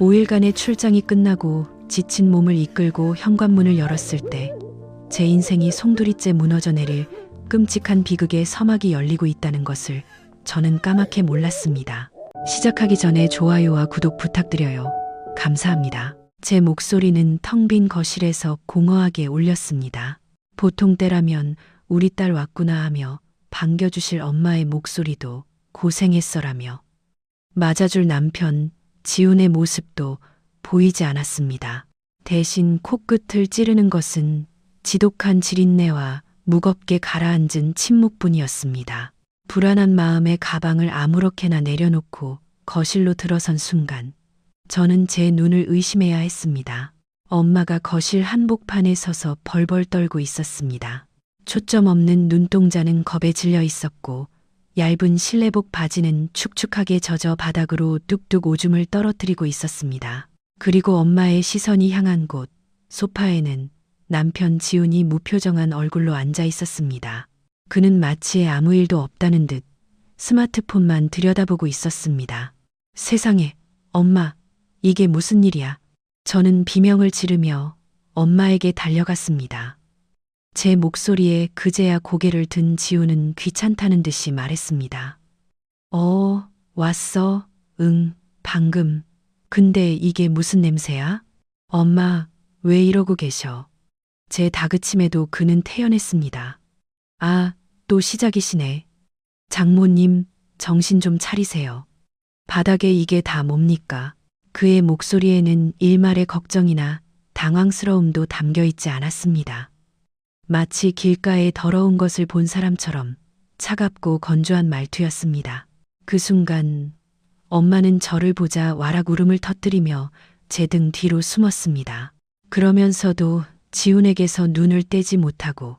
5일간의 출장이 끝나고 지친 몸을 이끌고 현관문을 열었을 때 제 인생이 송두리째 무너져 내릴 끔찍한 비극의 서막이 열리고 있다는 것을 저는 까맣게 몰랐습니다. 시작하기 전에 좋아요와 구독 부탁드려요. 감사합니다. 제 목소리는 텅 빈 거실에서 공허하게 울렸습니다. 보통 때라면 우리 딸 왔구나 하며 반겨주실 엄마의 목소리도 고생했어라며 맞아줄 남편 지훈의 모습도 보이지 않았습니다. 대신 코끝을 찌르는 것은 지독한 지린내와 무겁게 가라앉은 침묵뿐이었습니다. 불안한 마음에 가방을 아무렇게나 내려놓고 거실로 들어선 순간 저는 제 눈을 의심해야 했습니다. 엄마가 거실 한복판에 서서 벌벌 떨고 있었습니다. 초점 없는 눈동자는 겁에 질려 있었고 얇은 실내복 바지는 축축하게 젖어 바닥으로 뚝뚝 오줌을 떨어뜨리고 있었습니다. 그리고 엄마의 시선이 향한 곳 소파에는 남편 지훈이 무표정한 얼굴로 앉아 있었습니다. 그는 마치 아무 일도 없다는 듯 스마트폰만 들여다보고 있었습니다. 세상에, 엄마, 이게 무슨 일이야? 저는 비명을 지르며 엄마에게 달려갔습니다. 제 목소리에 그제야 고개를 든 지훈은 귀찮다는 듯이 말했습니다. 왔어. 응, 방금. 근데 이게 무슨 냄새야? 엄마, 왜 이러고 계셔? 제 다그침에도 그는 태연했습니다. 아, 또 시작이시네. 장모님, 정신 좀 차리세요. 바닥에 이게 다 뭡니까? 그의 목소리에는 일말의 걱정이나 당황스러움도 담겨 있지 않았습니다. 마치 길가에 더러운 것을 본 사람처럼 차갑고 건조한 말투였습니다. 그 순간 엄마는 저를 보자 와락 울음을 터뜨리며 제 등 뒤로 숨었습니다. 그러면서도 지훈에게서 눈을 떼지 못하고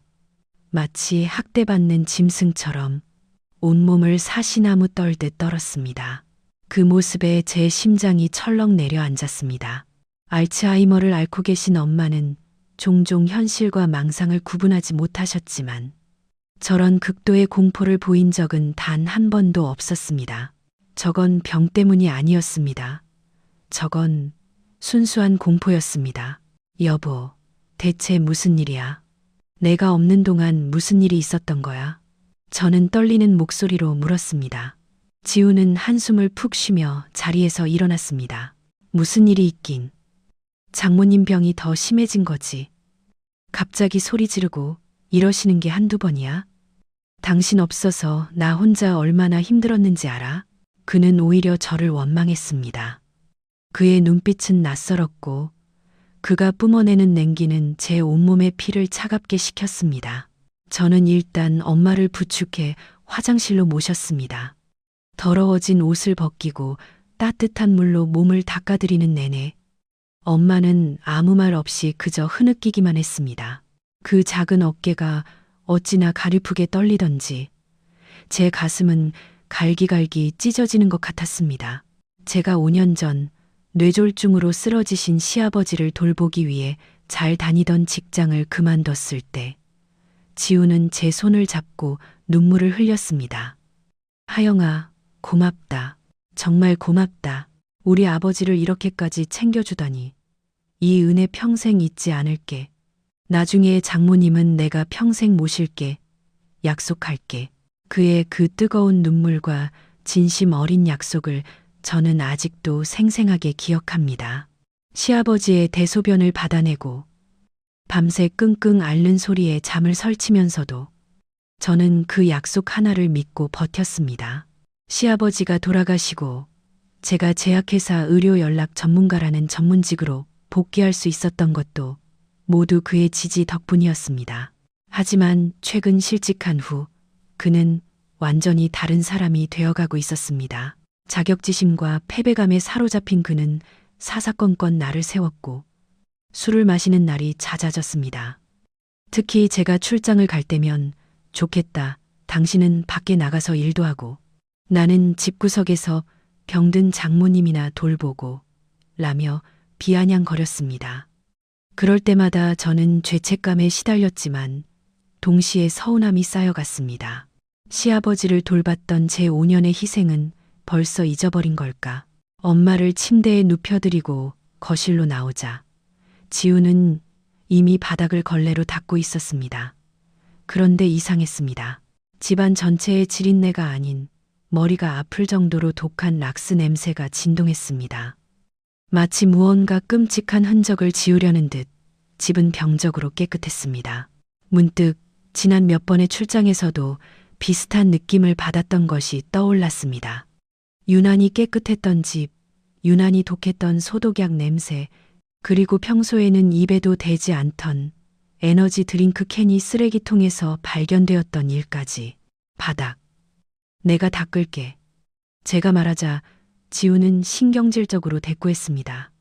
마치 학대받는 짐승처럼 온몸을 사시나무 떨듯 떨었습니다. 그 모습에 제 심장이 철렁 내려앉았습니다. 알츠하이머를 앓고 계신 엄마는 종종 현실과 망상을 구분하지 못하셨지만 저런 극도의 공포를 보인 적은 단 한 번도 없었습니다. 저건 병 때문이 아니었습니다. 저건 순수한 공포였습니다. 여보, 대체 무슨 일이야? 내가 없는 동안 무슨 일이 있었던 거야? 저는 떨리는 목소리로 물었습니다. 지훈은 한숨을 푹 쉬며 자리에서 일어났습니다. 무슨 일이 있긴. 장모님 병이 더 심해진 거지. 갑자기 소리 지르고 이러시는 게 한두 번이야? 당신 없어서 나 혼자 얼마나 힘들었는지 알아? 그는 오히려 저를 원망했습니다. 그의 눈빛은 낯설었고 그가 뿜어내는 냉기는 제 온몸의 피를 차갑게 식혔습니다. 저는 일단 엄마를 부축해 화장실로 모셨습니다. 더러워진 옷을 벗기고 따뜻한 물로 몸을 닦아드리는 내내 엄마는 아무 말 없이 그저 흐느끼기만 했습니다. 그 작은 어깨가 어찌나 가냘프게 떨리던지 제 가슴은 갈기갈기 찢어지는 것 같았습니다. 제가 5년 전 뇌졸중으로 쓰러지신 시아버지를 돌보기 위해 잘 다니던 직장을 그만뒀을 때 지훈은 제 손을 잡고 눈물을 흘렸습니다. 하영아, 고맙다. 정말 고맙다. 우리 아버지를 이렇게까지 챙겨주다니. 이 은혜 평생 잊지 않을게. 나중에 장모님은 내가 평생 모실게. 약속할게. 그의 그 뜨거운 눈물과 진심 어린 약속을 저는 아직도 생생하게 기억합니다. 시아버지의 대소변을 받아내고 밤새 끙끙 앓는 소리에 잠을 설치면서도 저는 그 약속 하나를 믿고 버텼습니다. 시아버지가 돌아가시고 제가 제약회사 의료연락 전문가라는 전문직으로 복귀할 수 있었던 것도 모두 그의 지지 덕분이었습니다. 하지만 최근 실직한 후 그는 완전히 다른 사람이 되어가고 있었습니다. 자격지심과 패배감에 사로잡힌 그는 사사건건 나를 세웠고 술을 마시는 날이 잦아졌습니다. 특히 제가 출장을 갈 때면 좋겠다. 당신은 밖에 나가서 일도 하고 나는 집구석에서 병든 장모님이나 돌보고 라며 비아냥거렸습니다. 그럴 때마다 저는 죄책감에 시달렸지만 동시에 서운함이 쌓여갔습니다. 시아버지를 돌봤던 제 5년의 희생은 벌써 잊어버린 걸까? 엄마를 침대에 눕혀드리고 거실로 나오자 지우는 이미 바닥을 걸레로 닦고 있었습니다. 그런데 이상했습니다. 집안 전체의 지린내가 아닌 머리가 아플 정도로 독한 락스 냄새가 진동했습니다. 마치 무언가 끔찍한 흔적을 지우려는 듯 집은 병적으로 깨끗했습니다. 문득 지난 몇 번의 출장에서도 비슷한 느낌을 받았던 것이 떠올랐습니다. 유난히 깨끗했던 집, 유난히 독했던 소독약 냄새, 그리고 평소에는 입에도 대지 않던 에너지 드링크 캔이 쓰레기통에서 발견되었던 일까지. 바닥. 내가 닦을게. 제가 말하자 지우는 신경질적으로 대꾸했습니다.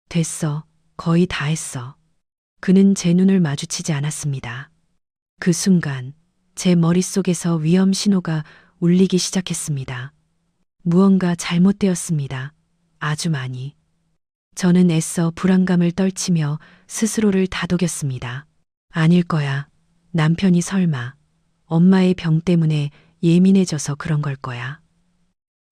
됐어. 거의 다 했어. 그는 제 눈을 마주치지 않았습니다. 그 순간 제 머릿속에서 위험 신호가 울리기 시작했습니다. 무언가 잘못되었습니다. 아주 많이. 저는 애써 불안감을 떨치며 스스로를 다독였습니다. 아닐 거야. 남편이 설마 엄마의 병 때문에 예민해져서 그런 걸 거야.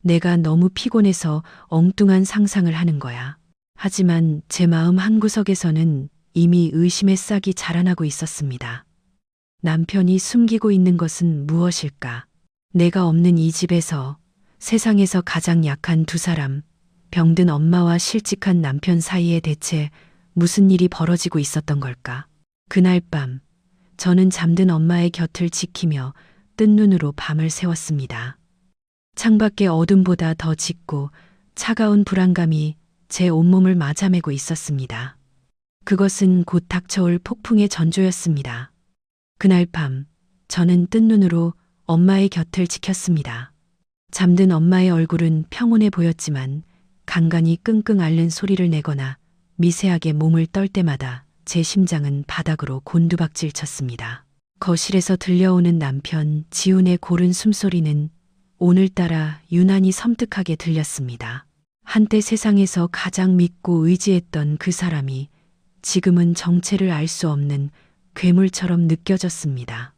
내가 너무 피곤해서 엉뚱한 상상을 하는 거야. 하지만 제 마음 한구석에서는 이미 의심의 싹이 자라나고 있었습니다. 남편이 숨기고 있는 것은 무엇일까? 내가 없는 이 집에서 세상에서 가장 약한 두 사람, 병든 엄마와 실직한 남편 사이에 대체 무슨 일이 벌어지고 있었던 걸까? 그날 밤, 저는 잠든 엄마의 곁을 지키며 뜬 눈으로 밤을 새웠습니다. 창밖의 어둠보다 더 짙고 차가운 불안감이 제 온몸을 맞아매고 있었습니다. 그것은 곧 닥쳐올 폭풍의 전조였습니다. 그날 밤, 저는 뜬 눈으로 엄마의 곁을 지켰습니다. 잠든 엄마의 얼굴은 평온해 보였지만 간간이 끙끙 앓는 소리를 내거나 미세하게 몸을 떨 때마다 제 심장은 바닥으로 곤두박질 쳤습니다. 거실에서 들려오는 남편 지훈의 고른 숨소리는 오늘따라 유난히 섬뜩하게 들렸습니다. 한때 세상에서 가장 믿고 의지했던 그 사람이 지금은 정체를 알 수 없는 괴물처럼 느껴졌습니다.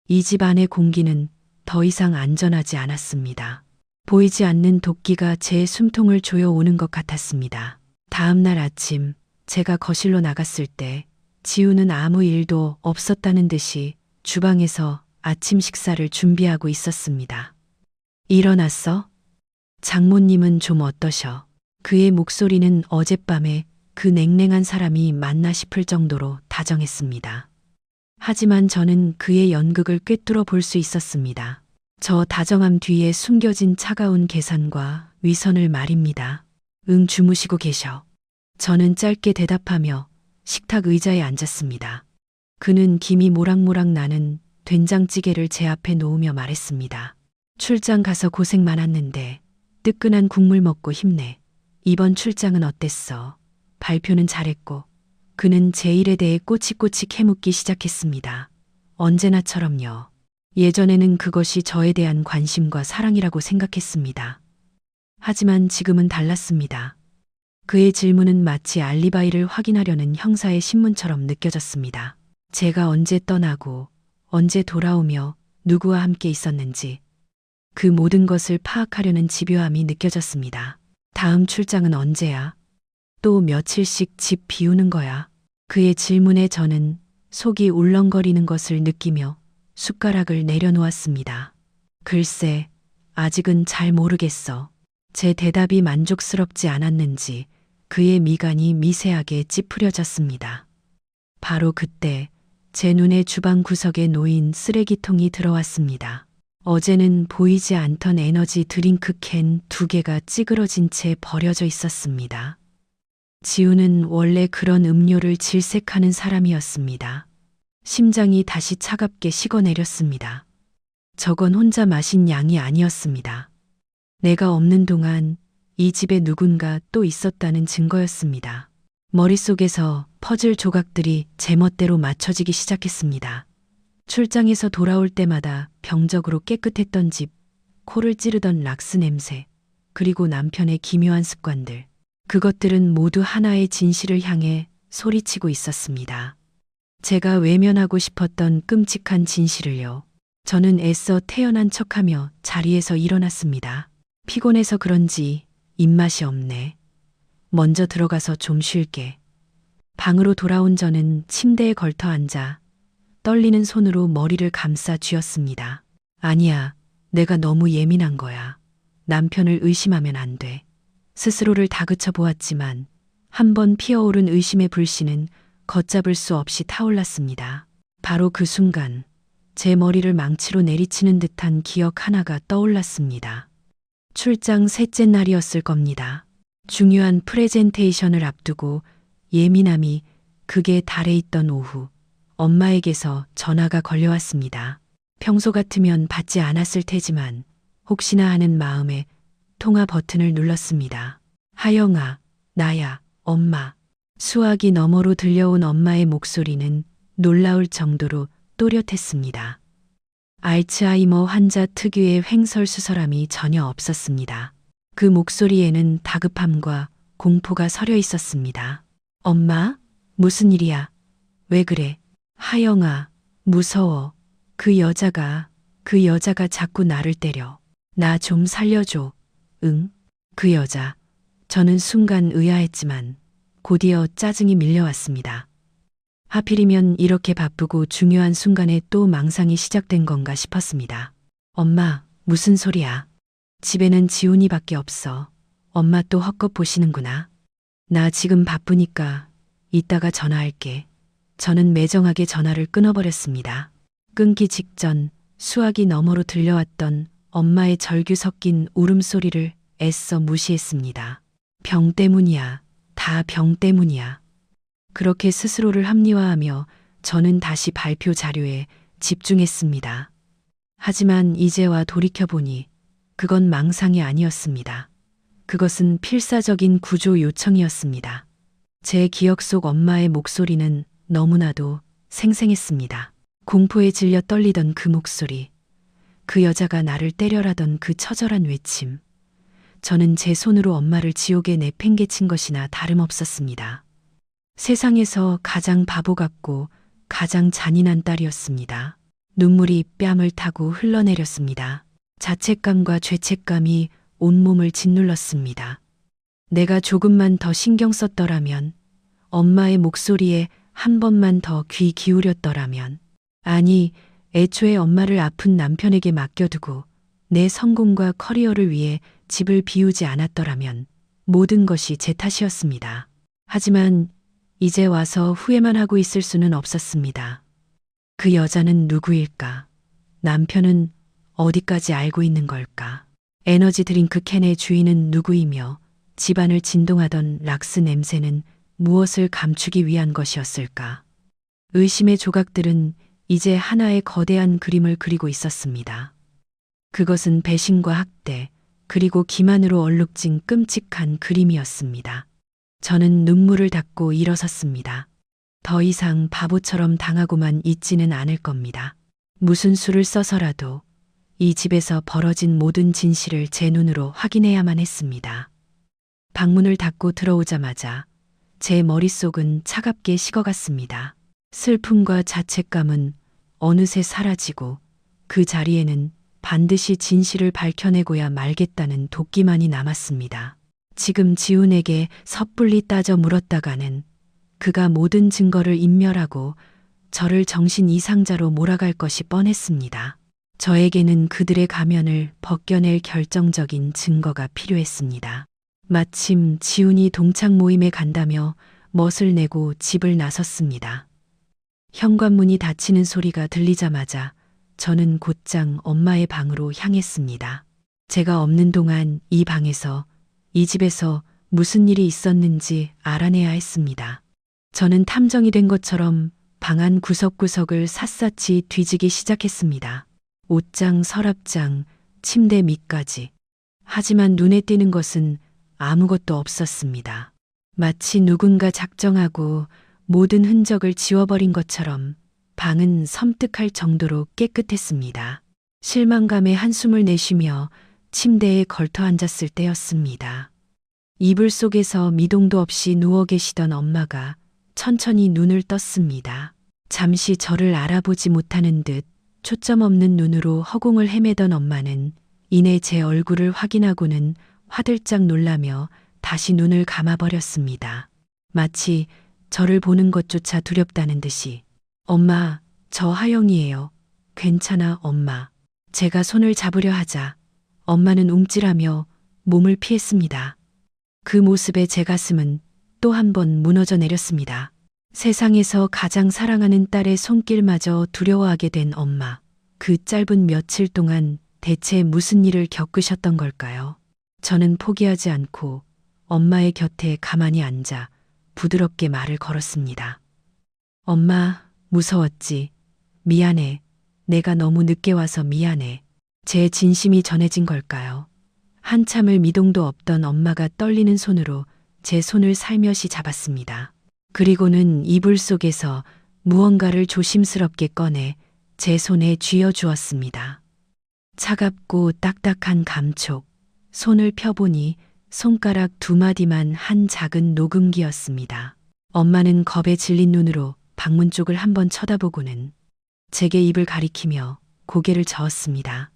이 집 안의 공기는 더 이상 안전하지 않았습니다. 보이지 않는 도끼가 제 숨통을 조여오는 것 같았습니다. 다음 날 아침 제가 거실로 나갔을 때 지우는 아무 일도 없었다는 듯이 주방에서 아침 식사를 준비하고 있었습니다. 일어났어? 장모님은 좀 어떠셔? 그의 목소리는 어젯밤에 그 냉랭한 사람이 맞나 싶을 정도로 다정했습니다. 하지만 저는 그의 연극을 꿰뚫어 볼 수 있었습니다. 저 다정함 뒤에 숨겨진 차가운 계산과 위선을 말입니다. 응, 주무시고 계셔. 저는 짧게 대답하며 식탁 의자에 앉았습니다. 그는 김이 모락모락 나는 된장찌개를 제 앞에 놓으며 말했습니다. 출장 가서 고생 많았는데 뜨끈한 국물 먹고 힘내. 이번 출장은 어땠어? 발표는 잘했고. 그는 제 일에 대해 꼬치꼬치 캐묻기 시작했습니다. 언제나처럼요. 예전에는 그것이 저에 대한 관심과 사랑이라고 생각했습니다. 하지만 지금은 달랐습니다. 그의 질문은 마치 알리바이를 확인하려는 형사의 신문처럼 느껴졌습니다. 제가 언제 떠나고 언제 돌아오며 누구와 함께 있었는지 그 모든 것을 파악하려는 집요함이 느껴졌습니다. 다음 출장은 언제야? 또 며칠씩 집 비우는 거야? 그의 질문에 저는 속이 울렁거리는 것을 느끼며 숟가락을 내려놓았습니다. 글쎄, 아직은 잘 모르겠어. 제 대답이 만족스럽지 않았는지 그의 미간이 미세하게 찌푸려졌습니다. 바로 그때 제 눈에 주방 구석에 놓인 쓰레기통이 들어왔습니다. 어제는 보이지 않던 에너지 드링크 캔 2개가 찌그러진 채 버려져 있었습니다. 지우는 원래 그런 음료를 질색하는 사람이었습니다. 심장이 다시 차갑게 식어내렸습니다. 저건 혼자 마신 양이 아니었습니다. 내가 없는 동안 이 집에 누군가 또 있었다는 증거였습니다. 머릿속에서 퍼즐 조각들이 제멋대로 맞춰지기 시작했습니다. 출장에서 돌아올 때마다 병적으로 깨끗했던 집, 코를 찌르던 락스 냄새, 그리고 남편의 기묘한 습관들. 그것들은 모두 하나의 진실을 향해 소리치고 있었습니다. 제가 외면하고 싶었던 끔찍한 진실을요. 저는 애써 태연한 척하며 자리에서 일어났습니다. 피곤해서 그런지 입맛이 없네. 먼저 들어가서 좀 쉴게. 방으로 돌아온 저는 침대에 걸터 앉아 떨리는 손으로 머리를 감싸 쥐었습니다. 아니야, 내가 너무 예민한 거야. 남편을 의심하면 안 돼. 스스로를 다그쳐 보았지만 한 번 피어오른 의심의 불씨는 걷잡을 수 없이 타올랐습니다. 바로 그 순간 제 머리를 망치로 내리치는 듯한 기억 하나가 떠올랐습니다. 출장 셋째 날이었을 겁니다. 중요한 프레젠테이션을 앞두고 예민함이 극에 달해 있던 오후, 엄마에게서 전화가 걸려왔습니다. 평소 같으면 받지 않았을 테지만 혹시나 하는 마음에 통화 버튼을 눌렀습니다. 하영아, 나야, 엄마. 수화기 너머로 들려온 엄마의 목소리는 놀라울 정도로 또렷했습니다. 알츠하이머 환자 특유의 횡설수설함이 전혀 없었습니다. 그 목소리에는 다급함과 공포가 서려 있었습니다. 엄마? 무슨 일이야? 왜 그래? 하영아, 무서워. 그 여자가 자꾸 나를 때려. 나 좀 살려줘. 응? 그 여자. 저는 순간 의아했지만 곧이어 짜증이 밀려왔습니다. 하필이면 이렇게 바쁘고 중요한 순간에 또 망상이 시작된 건가 싶었습니다. 엄마, 무슨 소리야? 집에는 지훈이밖에 없어. 엄마 또 헛것 보시는구나. 나 지금 바쁘니까 이따가 전화할게. 저는 매정하게 전화를 끊어버렸습니다. 끊기 직전 수화기 너머로 들려왔던 엄마의 절규 섞인 울음소리를 애써 무시했습니다. 병 때문이야. 다 병 때문이야. 그렇게 스스로를 합리화하며 저는 다시 발표 자료에 집중했습니다. 하지만 이제와 돌이켜보니 그건 망상이 아니었습니다. 그것은 필사적인 구조 요청이었습니다. 제 기억 속 엄마의 목소리는 너무나도 생생했습니다. 공포에 질려 떨리던 그 목소리, 그 여자가 나를 때려라던 그 처절한 외침. 저는 제 손으로 엄마를 지옥에 내팽개친 것이나 다름없었습니다. 세상에서 가장 바보 같고 가장 잔인한 딸이었습니다. 눈물이 뺨을 타고 흘러내렸습니다. 자책감과 죄책감이 온몸을 짓눌렀습니다. 내가 조금만 더 신경 썼더라면, 엄마의 목소리에 한 번만 더 귀 기울였더라면, 아니, 애초에 엄마를 아픈 남편에게 맡겨두고 내 성공과 커리어를 위해 집을 비우지 않았더라면 모든 것이 제 탓이었습니다. 하지만 이제 와서 후회만 하고 있을 수는 없었습니다. 그 여자는 누구일까? 남편은 어디까지 알고 있는 걸까? 에너지 드링크 캔의 주인은 누구이며 집안을 진동하던 락스 냄새는 무엇을 감추기 위한 것이었을까? 의심의 조각들은 이제 하나의 거대한 그림을 그리고 있었습니다. 그것은 배신과 학대, 그리고 기만으로 얼룩진 끔찍한 그림이었습니다. 저는 눈물을 닦고 일어섰습니다. 더 이상 바보처럼 당하고만 있지는 않을 겁니다. 무슨 수를 써서라도 이 집에서 벌어진 모든 진실을 제 눈으로 확인해야만 했습니다. 방문을 닫고 들어오자마자 제 머릿속은 차갑게 식어갔습니다. 슬픔과 자책감은 어느새 사라지고 그 자리에는 반드시 진실을 밝혀내고야 말겠다는 도끼만이 남았습니다. 지금 지훈에게 섣불리 따져 물었다가는 그가 모든 증거를 인멸하고 저를 정신 이상자로 몰아갈 것이 뻔했습니다. 저에게는 그들의 가면을 벗겨낼 결정적인 증거가 필요했습니다. 마침 지훈이 동창 모임에 간다며 멋을 내고 집을 나섰습니다. 현관문이 닫히는 소리가 들리자마자 저는 곧장 엄마의 방으로 향했습니다. 제가 없는 동안 이 방에서, 이 집에서 무슨 일이 있었는지 알아내야 했습니다. 저는 탐정이 된 것처럼 방 안 구석구석을 샅샅이 뒤지기 시작했습니다. 옷장, 서랍장, 침대 밑까지. 하지만 눈에 띄는 것은 아무것도 없었습니다. 마치 누군가 작정하고 모든 흔적을 지워버린 것처럼 방은 섬뜩할 정도로 깨끗했습니다. 실망감에 한숨을 내쉬며 침대에 걸터 앉았을 때였습니다. 이불 속에서 미동도 없이 누워 계시던 엄마가 천천히 눈을 떴습니다. 잠시 저를 알아보지 못하는 듯 초점 없는 눈으로 허공을 헤매던 엄마는 이내 제 얼굴을 확인하고는 화들짝 놀라며 다시 눈을 감아버렸습니다. 마치 저를 보는 것조차 두렵다는 듯이. 엄마, 저 하영이에요. 괜찮아, 엄마. 제가 손을 잡으려 하자 엄마는 움찔하며 몸을 피했습니다. 그 모습에 제 가슴은 또 한 번 무너져 내렸습니다. 세상에서 가장 사랑하는 딸의 손길마저 두려워하게 된 엄마. 그 짧은 며칠 동안 대체 무슨 일을 겪으셨던 걸까요? 저는 포기하지 않고 엄마의 곁에 가만히 앉아 부드럽게 말을 걸었습니다. 엄마, 무서웠지. 미안해. 내가 너무 늦게 와서 미안해. 제 진심이 전해진 걸까요? 한참을 미동도 없던 엄마가 떨리는 손으로 제 손을 살며시 잡았습니다. 그리고는 이불 속에서 무언가를 조심스럽게 꺼내 제 손에 쥐어 주었습니다. 차갑고 딱딱한 감촉. 손을 펴보니 손가락 2마디만 한 작은 녹음기였습니다. 엄마는 겁에 질린 눈으로 방문 쪽을 한번 쳐다보고는 제게 입을 가리키며 고개를 저었습니다.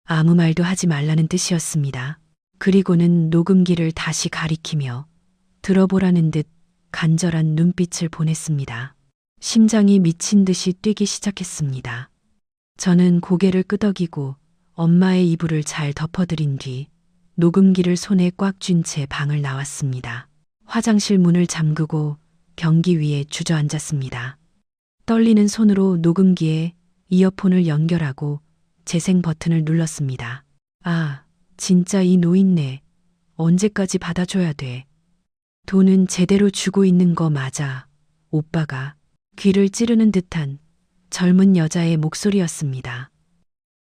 아무 말도 하지 말라는 뜻이었습니다. 그리고는 녹음기를 다시 가리키며 들어보라는 듯 간절한 눈빛을 보냈습니다. 심장이 미친 듯이 뛰기 시작했습니다. 저는 고개를 끄덕이고 엄마의 이불을 잘 덮어드린 뒤 녹음기를 손에 꽉 쥔 채 방을 나왔습니다. 화장실 문을 잠그고 변기 위에 주저앉았습니다. 떨리는 손으로 녹음기에 이어폰을 연결하고 재생 버튼을 눌렀습니다. 아, 진짜 이 노인네. 언제까지 받아줘야 돼. 돈은 제대로 주고 있는 거 맞아. 오빠가. 귀를 찌르는 듯한 젊은 여자의 목소리였습니다.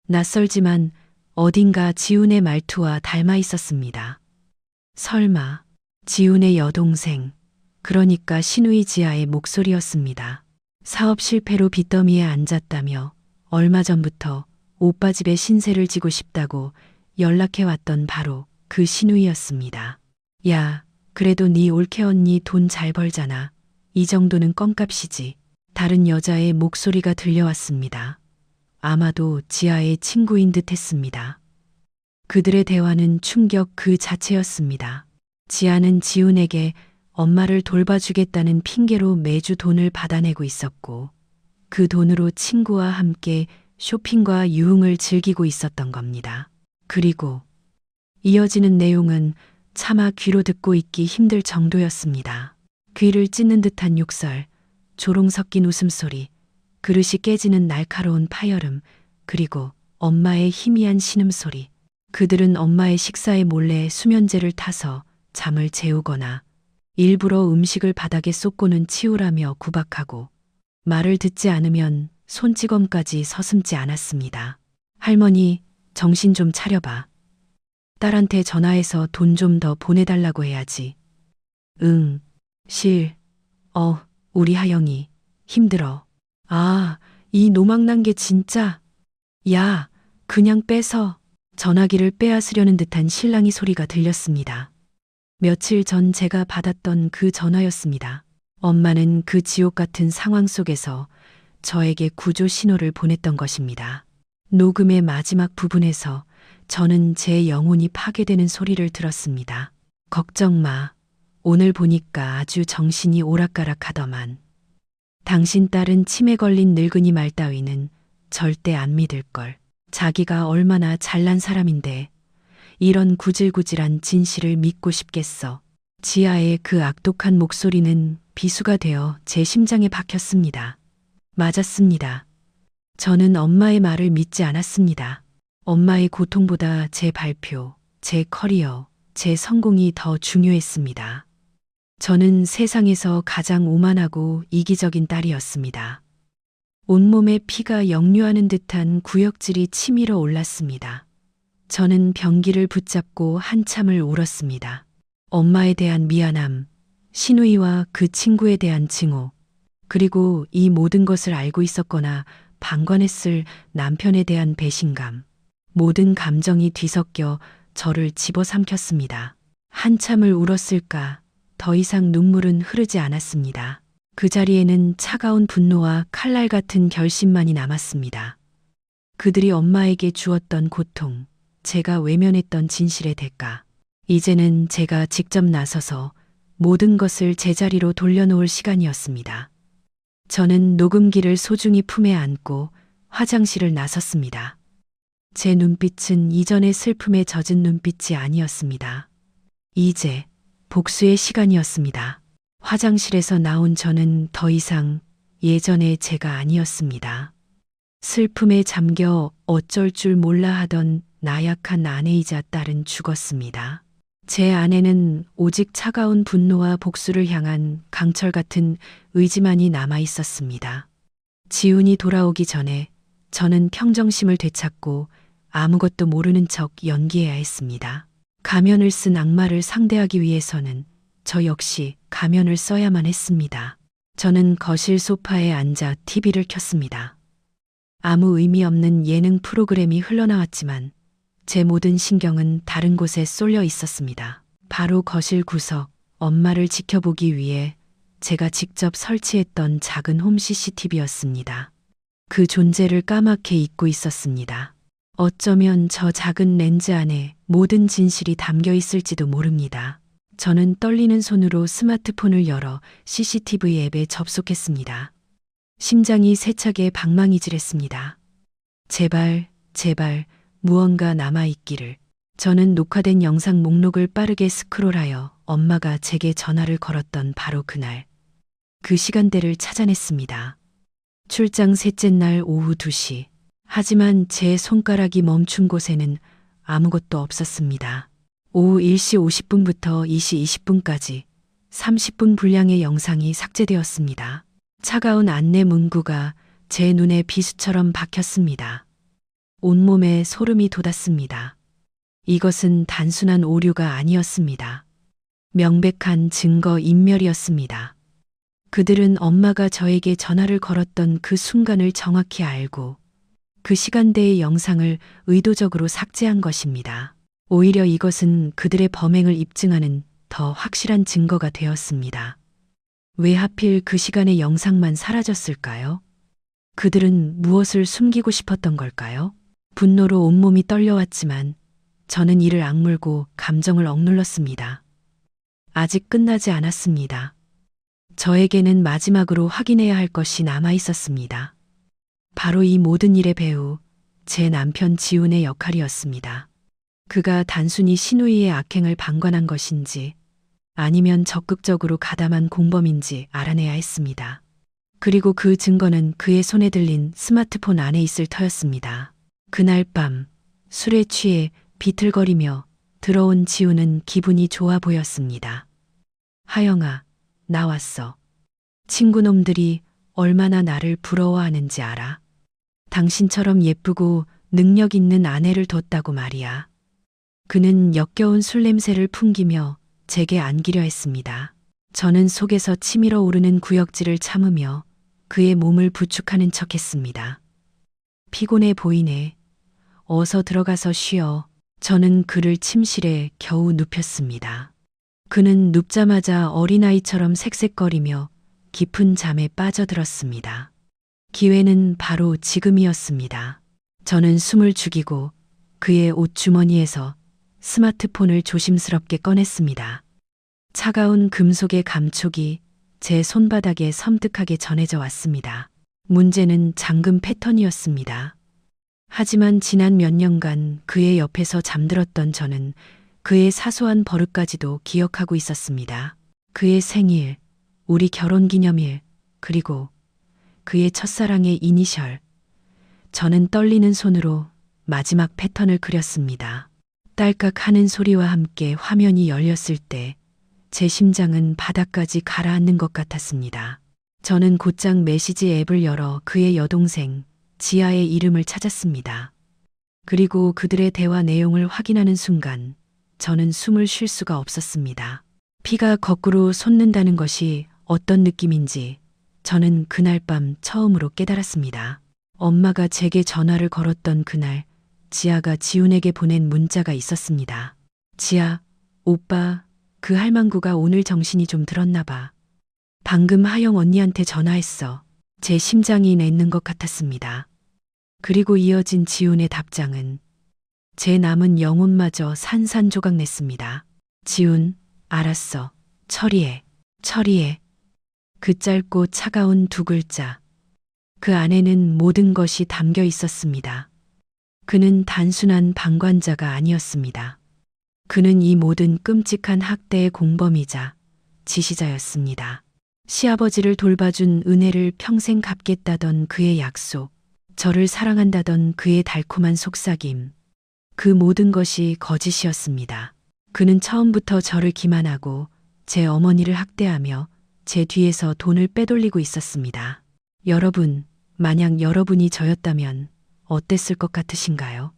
낯설지만 어딘가 지훈의 말투와 닮아 있었습니다. 설마 지훈의 여동생, 그러니까 신우이 지아의 목소리였습니다. 사업 실패로 빚더미에 앉았다며 얼마 전부터 오빠 집에 신세를 지고 싶다고 연락해왔던 바로 그 신우이였습니다. 야, 그래도 네 올케 언니 돈 잘 벌잖아. 이 정도는 껌값이지. 다른 여자의 목소리가 들려왔습니다. 아마도 지아의 친구인 듯 했습니다. 그들의 대화는 충격 그 자체였습니다. 지아는 지훈에게 엄마를 돌봐주겠다는 핑계로 매주 돈을 받아내고 있었고 그 돈으로 친구와 함께 쇼핑과 유흥을 즐기고 있었던 겁니다. 그리고 이어지는 내용은 차마 귀로 듣고 있기 힘들 정도였습니다. 귀를 찢는 듯한 욕설, 조롱 섞인 웃음소리, 그릇이 깨지는 날카로운 파열음, 그리고 엄마의 희미한 신음소리. 그들은 엄마의 식사에 몰래 수면제를 타서 잠을 재우거나 일부러 음식을 바닥에 쏟고는 치우라며 구박하고 말을 듣지 않으면 손찌검까지 서슴지 않았습니다. 할머니, 정신 좀 차려봐. 딸한테 전화해서 돈 좀 더 보내달라고 해야지. 응, 우리 하영이 힘들어. 아, 이 노망난 게 진짜. 야, 그냥 빼서. 전화기를 빼앗으려는 듯한 실랑이 소리가 들렸습니다. 며칠 전 제가 받았던 그 전화였습니다. 엄마는 그 지옥 같은 상황 속에서 저에게 구조 신호를 보냈던 것입니다. 녹음의 마지막 부분에서 저는 제 영혼이 파괴되는 소리를 들었습니다. 걱정 마. 오늘 보니까 아주 정신이 오락가락하더만. 당신 딸은 치매 걸린 늙은이 말 따위는 절대 안 믿을걸. 자기가 얼마나 잘난 사람인데 이런 구질구질한 진실을 믿고 싶겠어. 지아의 그 악독한 목소리는 비수가 되어 제 심장에 박혔습니다. 맞았습니다. 저는 엄마의 말을 믿지 않았습니다. 엄마의 고통보다 제 발표, 제 커리어, 제 성공이 더 중요했습니다. 저는 세상에서 가장 오만하고 이기적인 딸이었습니다. 온몸에 피가 역류하는 듯한 구역질이 치밀어 올랐습니다. 저는 변기를 붙잡고 한참을 울었습니다. 엄마에 대한 미안함, 신우이와 그 친구에 대한 증오, 그리고 이 모든 것을 알고 있었거나 방관했을 남편에 대한 배신감, 모든 감정이 뒤섞여 저를 집어삼켰습니다. 한참을 울었을까 더 이상 눈물은 흐르지 않았습니다. 그 자리에는 차가운 분노와 칼날 같은 결심만이 남았습니다. 그들이 엄마에게 주었던 고통, 제가 외면했던 진실의 대가. 이제는 제가 직접 나서서 모든 것을 제자리로 돌려놓을 시간이었습니다. 저는 녹음기를 소중히 품에 안고 화장실을 나섰습니다. 제 눈빛은 이전의 슬픔에 젖은 눈빛이 아니었습니다. 이제 복수의 시간이었습니다. 화장실에서 나온 저는 더 이상 예전의 제가 아니었습니다. 슬픔에 잠겨 어쩔 줄 몰라 하던 나약한 아내이자 딸은 죽었습니다. 제 안에는 오직 차가운 분노와 복수를 향한 강철 같은 의지만이 남아 있었습니다. 지훈이 돌아오기 전에 저는 평정심을 되찾고 아무것도 모르는 척 연기해야 했습니다. 가면을 쓴 악마를 상대하기 위해서는 저 역시 가면을 써야만 했습니다. 저는 거실 소파에 앉아 TV를 켰습니다. 아무 의미 없는 예능 프로그램이 흘러나왔지만 제 모든 신경은 다른 곳에 쏠려 있었습니다. 바로 거실 구석, 엄마를 지켜보기 위해 제가 직접 설치했던 작은 홈 CCTV였습니다. 그 존재를 까맣게 잊고 있었습니다. 어쩌면 저 작은 렌즈 안에 모든 진실이 담겨 있을지도 모릅니다. 저는 떨리는 손으로 스마트폰을 열어 CCTV 앱에 접속했습니다. 심장이 세차게 방망이질했습니다. 제발, 제발 무언가 남아있기를. 저는 녹화된 영상 목록을 빠르게 스크롤하여 엄마가 제게 전화를 걸었던 바로 그날, 그 시간대를 찾아냈습니다. 출장 셋째 날 오후 2시. 하지만 제 손가락이 멈춘 곳에는 아무것도 없었습니다. 오후 1시 50분부터 2시 20분까지 30분 분량의 영상이 삭제되었습니다. 차가운 안내 문구가 제 눈에 비수처럼 박혔습니다. 온몸에 소름이 돋았습니다. 이것은 단순한 오류가 아니었습니다. 명백한 증거 인멸이었습니다. 그들은 엄마가 저에게 전화를 걸었던 그 순간을 정확히 알고 그 시간대의 영상을 의도적으로 삭제한 것입니다. 오히려 이것은 그들의 범행을 입증하는 더 확실한 증거가 되었습니다. 왜 하필 그 시간의 영상만 사라졌을까요? 그들은 무엇을 숨기고 싶었던 걸까요? 분노로 온몸이 떨려왔지만 저는 이를 악물고 감정을 억눌렀습니다. 아직 끝나지 않았습니다. 저에게는 마지막으로 확인해야 할 것이 남아 있었습니다. 바로 이 모든 일의 배우, 제 남편 지훈의 역할이었습니다. 그가 단순히 신우이의 악행을 방관한 것인지 아니면 적극적으로 가담한 공범인지 알아내야 했습니다. 그리고 그 증거는 그의 손에 들린 스마트폰 안에 있을 터였습니다. 그날 밤 술에 취해 비틀거리며 들어온 지훈은 기분이 좋아 보였습니다. 하영아, 나왔어. 친구놈들이 얼마나 나를 부러워하는지 알아? 당신처럼 예쁘고 능력 있는 아내를 뒀다고 말이야. 그는 역겨운 술 냄새를 풍기며 제게 안기려 했습니다. 저는 속에서 치밀어 오르는 구역질을 참으며 그의 몸을 부축하는 척했습니다. 피곤해 보이네. 어서 들어가서 쉬어. 저는 그를 침실에 겨우 눕혔습니다. 그는 눕자마자 어린아이처럼 색색거리며 깊은 잠에 빠져들었습니다. 기회는 바로 지금이었습니다. 저는 숨을 죽이고 그의 옷 주머니에서 스마트폰을 조심스럽게 꺼냈습니다. 차가운 금속의 감촉이 제 손바닥에 섬뜩하게 전해져 왔습니다. 문제는 잠금 패턴이었습니다. 하지만 지난 몇 년간 그의 옆에서 잠들었던 저는 그의 사소한 버릇까지도 기억하고 있었습니다. 그의 생일, 우리 결혼기념일, 그리고 그의 첫사랑의 이니셜. 저는 떨리는 손으로 마지막 패턴을 그렸습니다. 딸깍 하는 소리와 함께 화면이 열렸을 때 제 심장은 바닥까지 가라앉는 것 같았습니다. 저는 곧장 메시지 앱을 열어 그의 여동생 지아의 이름을 찾았습니다. 그리고 그들의 대화 내용을 확인하는 순간 저는 숨을 쉴 수가 없었습니다. 피가 거꾸로 솟는다는 것이 어떤 느낌인지 저는 그날 밤 처음으로 깨달았습니다. 엄마가 제게 전화를 걸었던 그날 지아가 지훈에게 보낸 문자가 있었습니다. 지아, 오빠, 그 할망구가 오늘 정신이 좀 들었나 봐. 방금 하영 언니한테 전화했어. 제 심장이 맺는 것 같았습니다. 그리고 이어진 지훈의 답장은 제 남은 영혼마저 산산조각 냈습니다. 지훈, 알았어. 처리해. 처리해. 그 짧고 차가운 두 글자. 그 안에는 모든 것이 담겨 있었습니다. 그는 단순한 방관자가 아니었습니다. 그는 이 모든 끔찍한 학대의 공범이자 지시자였습니다. 시아버지를 돌봐준 은혜를 평생 갚겠다던 그의 약속, 저를 사랑한다던 그의 달콤한 속삭임, 그 모든 것이 거짓이었습니다. 그는 처음부터 저를 기만하고 제 어머니를 학대하며 제 뒤에서 돈을 빼돌리고 있었습니다. 여러분, 만약 여러분이 저였다면 어땠을 것 같으신가요?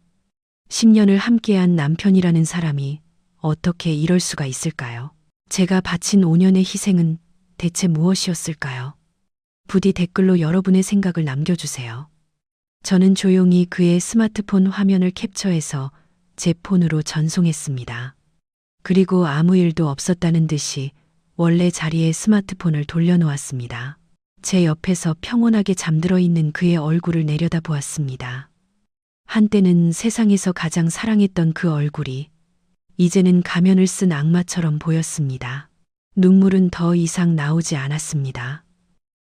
10년을 함께한 남편이라는 사람이 어떻게 이럴 수가 있을까요? 제가 바친 5년의 희생은 대체 무엇이었을까요? 부디 댓글로 여러분의 생각을 남겨주세요. 저는 조용히 그의 스마트폰 화면을 캡처해서 제 폰으로 전송했습니다. 그리고 아무 일도 없었다는 듯이 원래 자리에 스마트폰을 돌려놓았습니다. 제 옆에서 평온하게 잠들어 있는 그의 얼굴을 내려다보았습니다. 한때는 세상에서 가장 사랑했던 그 얼굴이 이제는 가면을 쓴 악마처럼 보였습니다. 눈물은 더 이상 나오지 않았습니다.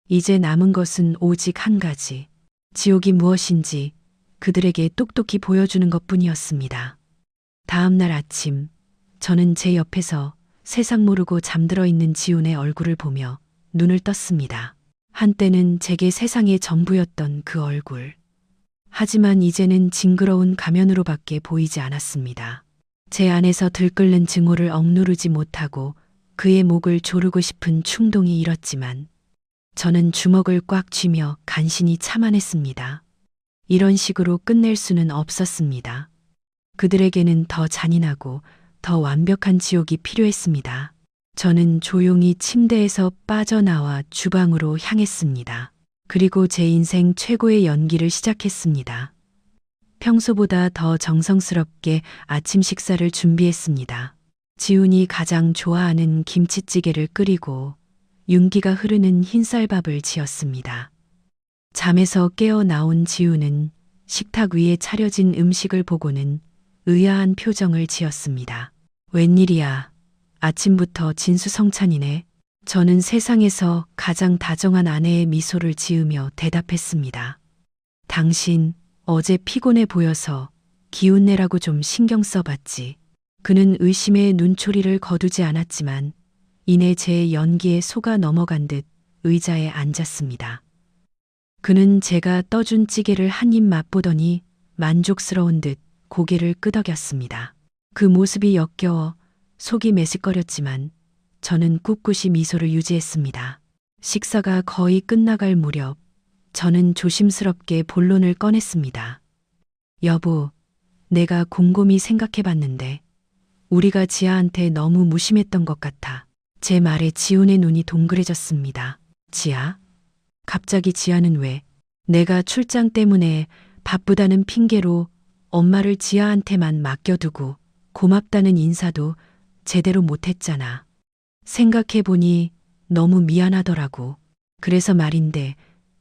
이제 남은 것은 오직 한 가지. 지옥이 무엇인지 그들에게 똑똑히 보여주는 것뿐이었습니다. 다음 날 아침, 저는 제 옆에서 세상 모르고 잠들어 있는 지훈의 얼굴을 보며 눈을 떴습니다. 한때는 제게 세상의 전부였던 그 얼굴. 하지만 이제는 징그러운 가면으로밖에 보이지 않았습니다. 제 안에서 들끓는 증오를 억누르지 못하고 그의 목을 조르고 싶은 충동이 일었지만 저는 주먹을 꽉 쥐며 간신히 참아냈습니다. 이런 식으로 끝낼 수는 없었습니다. 그들에게는 더 잔인하고 더 완벽한 지옥이 필요했습니다. 저는 조용히 침대에서 빠져나와 주방으로 향했습니다. 그리고 제 인생 최고의 연기를 시작했습니다. 평소보다 더 정성스럽게 아침 식사를 준비했습니다. 지훈이 가장 좋아하는 김치찌개를 끓이고 윤기가 흐르는 흰쌀밥을 지었습니다. 잠에서 깨어 나온 지훈은 식탁 위에 차려진 음식을 보고는 의아한 표정을 지었습니다. 웬일이야. 아침부터 진수성찬이네. 저는 세상에서 가장 다정한 아내의 미소를 지으며 대답했습니다. 당신 어제 피곤해 보여서 기운내라고 좀 신경 써봤지. 그는 의심의 눈초리를 거두지 않았지만 이내 제 연기에 속아 넘어간 듯 의자에 앉았습니다. 그는 제가 떠준 찌개를 한 입 맛보더니 만족스러운 듯 고개를 끄덕였습니다. 그 모습이 역겨워 속이 메식거렸지만 저는 꿋꿋이 미소를 유지했습니다. 식사가 거의 끝나갈 무렵 저는 조심스럽게 본론을 꺼냈습니다. 여보, 내가 곰곰이 생각해봤는데 우리가 지아한테 너무 무심했던 것 같아. 제 말에 지훈의 눈이 동그래졌습니다. 지아? 갑자기 지아는 왜? 내가 출장 때문에 바쁘다는 핑계로 엄마를 지아한테만 맡겨두고 고맙다는 인사도 제대로 못했잖아. 생각해보니 너무 미안하더라고. 그래서 말인데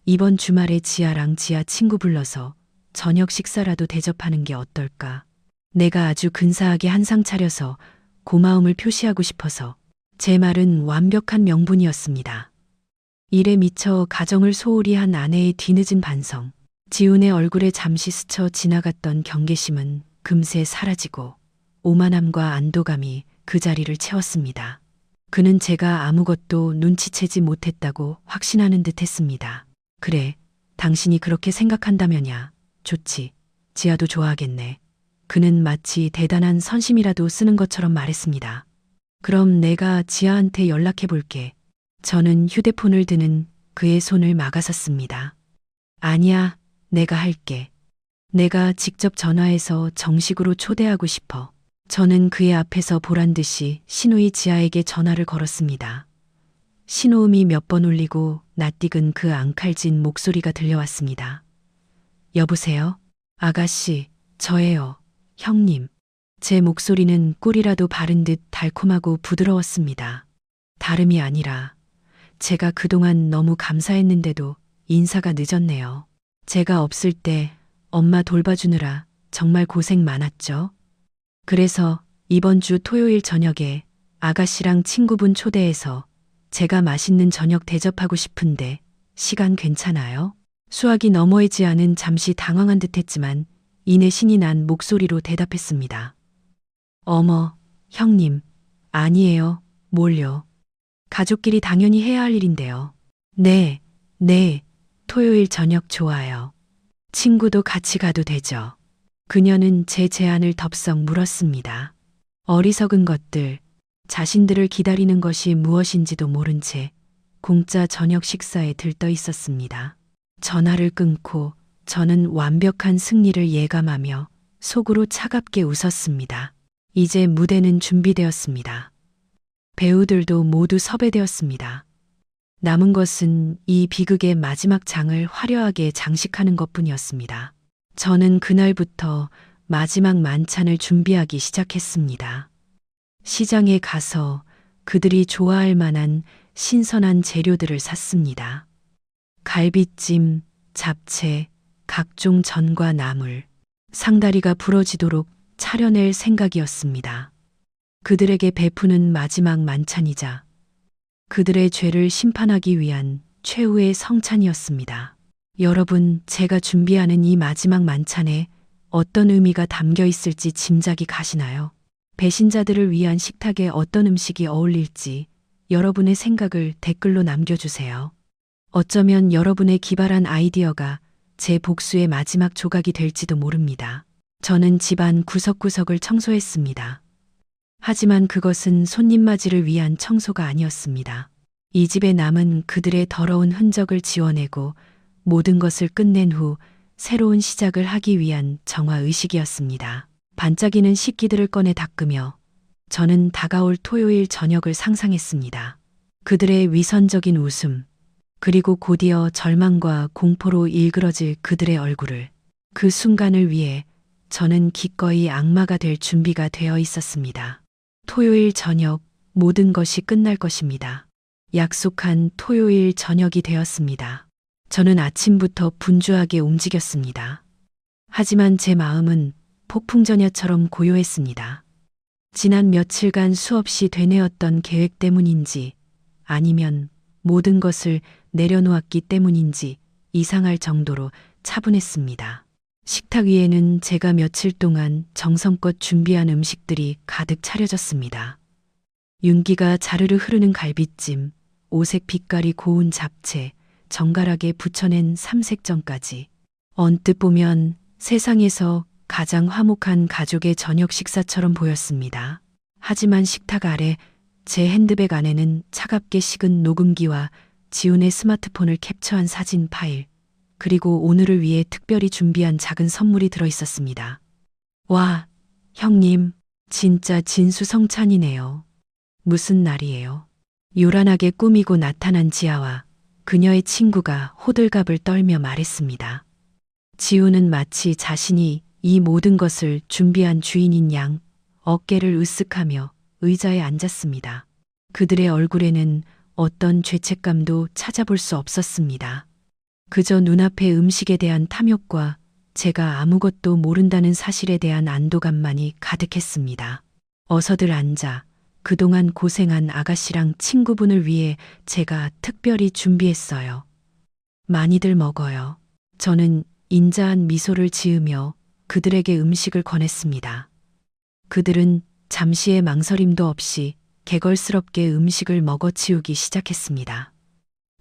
이번 주말에 지아랑 지아 친구 불러서 저녁 식사라도 대접하는 게 어떨까? 내가 아주 근사하게 한상 차려서 고마움을 표시하고 싶어서. 제 말은 완벽한 명분이었습니다. 일에 미쳐 가정을 소홀히 한 아내의 뒤늦은 반성. 지훈의 얼굴에 잠시 스쳐 지나갔던 경계심은 금세 사라지고 오만함과 안도감이 그 자리를 채웠습니다. 그는 제가 아무것도 눈치채지 못했다고 확신하는 듯 했습니다. 그래, 당신이 그렇게 생각한다면야 좋지. 지아도 좋아하겠네. 그는 마치 대단한 선심이라도 쓰는 것처럼 말했습니다. 그럼 내가 지아한테 연락해 볼게. 저는 휴대폰을 드는 그의 손을 막아섰습니다. 아니야, 내가 할게. 내가 직접 전화해서 정식으로 초대하고 싶어. 저는 그의 앞에서 보란 듯이 신우이 지아에게 전화를 걸었습니다. 신호음이 몇 번 울리고 낯익은 그 앙칼진 목소리가 들려왔습니다. 여보세요? 아가씨, 저예요. 형님. 제 목소리는 꿀이라도 바른 듯 달콤하고 부드러웠습니다. 다름이 아니라 제가 그동안 너무 감사했는데도 인사가 늦었네요. 제가 없을 때 엄마 돌봐주느라 정말 고생 많았죠? 그래서 이번 주 토요일 저녁에 아가씨랑 친구분 초대해서 제가 맛있는 저녁 대접하고 싶은데 시간 괜찮아요? 수학이 너머이지 않은 잠시 당황한 듯 했지만 이내 신이 난 목소리로 대답했습니다. 어머, 형님, 아니에요. 뭘요? 가족끼리 당연히 해야 할 일인데요. 네, 네, 토요일 저녁 좋아요. 친구도 같이 가도 되죠. 그녀는 제 제안을 덥석 물었습니다. 어리석은 것들, 자신들을 기다리는 것이 무엇인지도 모른 채 공짜 저녁 식사에 들떠 있었습니다. 전화를 끊고 저는 완벽한 승리를 예감하며 속으로 차갑게 웃었습니다. 이제 무대는 준비되었습니다. 배우들도 모두 섭외되었습니다. 남은 것은 이 비극의 마지막 장을 화려하게 장식하는 것뿐이었습니다. 저는 그날부터 마지막 만찬을 준비하기 시작했습니다. 시장에 가서 그들이 좋아할 만한 신선한 재료들을 샀습니다. 갈비찜, 잡채, 각종 전과 나물, 상다리가 부러지도록 차려낼 생각이었습니다. 그들에게 베푸는 마지막 만찬이자 그들의 죄를 심판하기 위한 최후의 성찬이었습니다. 여러분, 제가 준비하는 이 마지막 만찬에 어떤 의미가 담겨 있을지 짐작이 가시나요? 배신자들을 위한 식탁에 어떤 음식이 어울릴지 여러분의 생각을 댓글로 남겨주세요. 어쩌면 여러분의 기발한 아이디어가 제 복수의 마지막 조각이 될지도 모릅니다. 저는 집안 구석구석을 청소했습니다. 하지만 그것은 손님 맞이를 위한 청소가 아니었습니다. 이 집에 남은 그들의 더러운 흔적을 지워내고 모든 것을 끝낸 후 새로운 시작을 하기 위한 정화의식이었습니다. 반짝이는 식기들을 꺼내 닦으며 저는 다가올 토요일 저녁을 상상했습니다. 그들의 위선적인 웃음, 그리고 곧이어 절망과 공포로 일그러질 그들의 얼굴을, 그 순간을 위해 저는 기꺼이 악마가 될 준비가 되어 있었습니다. 토요일 저녁 모든 것이 끝날 것입니다. 약속한 토요일 저녁이 되었습니다. 저는 아침부터 분주하게 움직였습니다. 하지만 제 마음은 폭풍전야처럼 고요했습니다. 지난 며칠간 수없이 되뇌었던 계획 때문인지 아니면 모든 것을 내려놓았기 때문인지 이상할 정도로 차분했습니다. 식탁 위에는 제가 며칠 동안 정성껏 준비한 음식들이 가득 차려졌습니다. 윤기가 자르르 흐르는 갈비찜, 오색 빛깔이 고운 잡채, 정갈하게 부쳐낸 삼색전까지. 언뜻 보면 세상에서 가장 화목한 가족의 저녁 식사처럼 보였습니다. 하지만 식탁 아래 제 핸드백 안에는 차갑게 식은 녹음기와 지훈의 스마트폰을 캡처한 사진 파일, 그리고 오늘을 위해 특별히 준비한 작은 선물이 들어 있었습니다. 와, 형님, 진짜 진수성찬이네요. 무슨 날이에요? 요란하게 꾸미고 나타난 지아와 그녀의 친구가 호들갑을 떨며 말했습니다. 지우는 마치 자신이 이 모든 것을 준비한 주인인 양 어깨를 으쓱하며 의자에 앉았습니다. 그들의 얼굴에는 어떤 죄책감도 찾아볼 수 없었습니다. 그저 눈앞의 음식에 대한 탐욕과 제가 아무것도 모른다는 사실에 대한 안도감만이 가득했습니다. 어서들 앉아. 그동안 고생한 아가씨랑 친구분을 위해 제가 특별히 준비했어요. 많이들 먹어요. 저는 인자한 미소를 지으며 그들에게 음식을 권했습니다. 그들은 잠시의 망설임도 없이 개걸스럽게 음식을 먹어치우기 시작했습니다.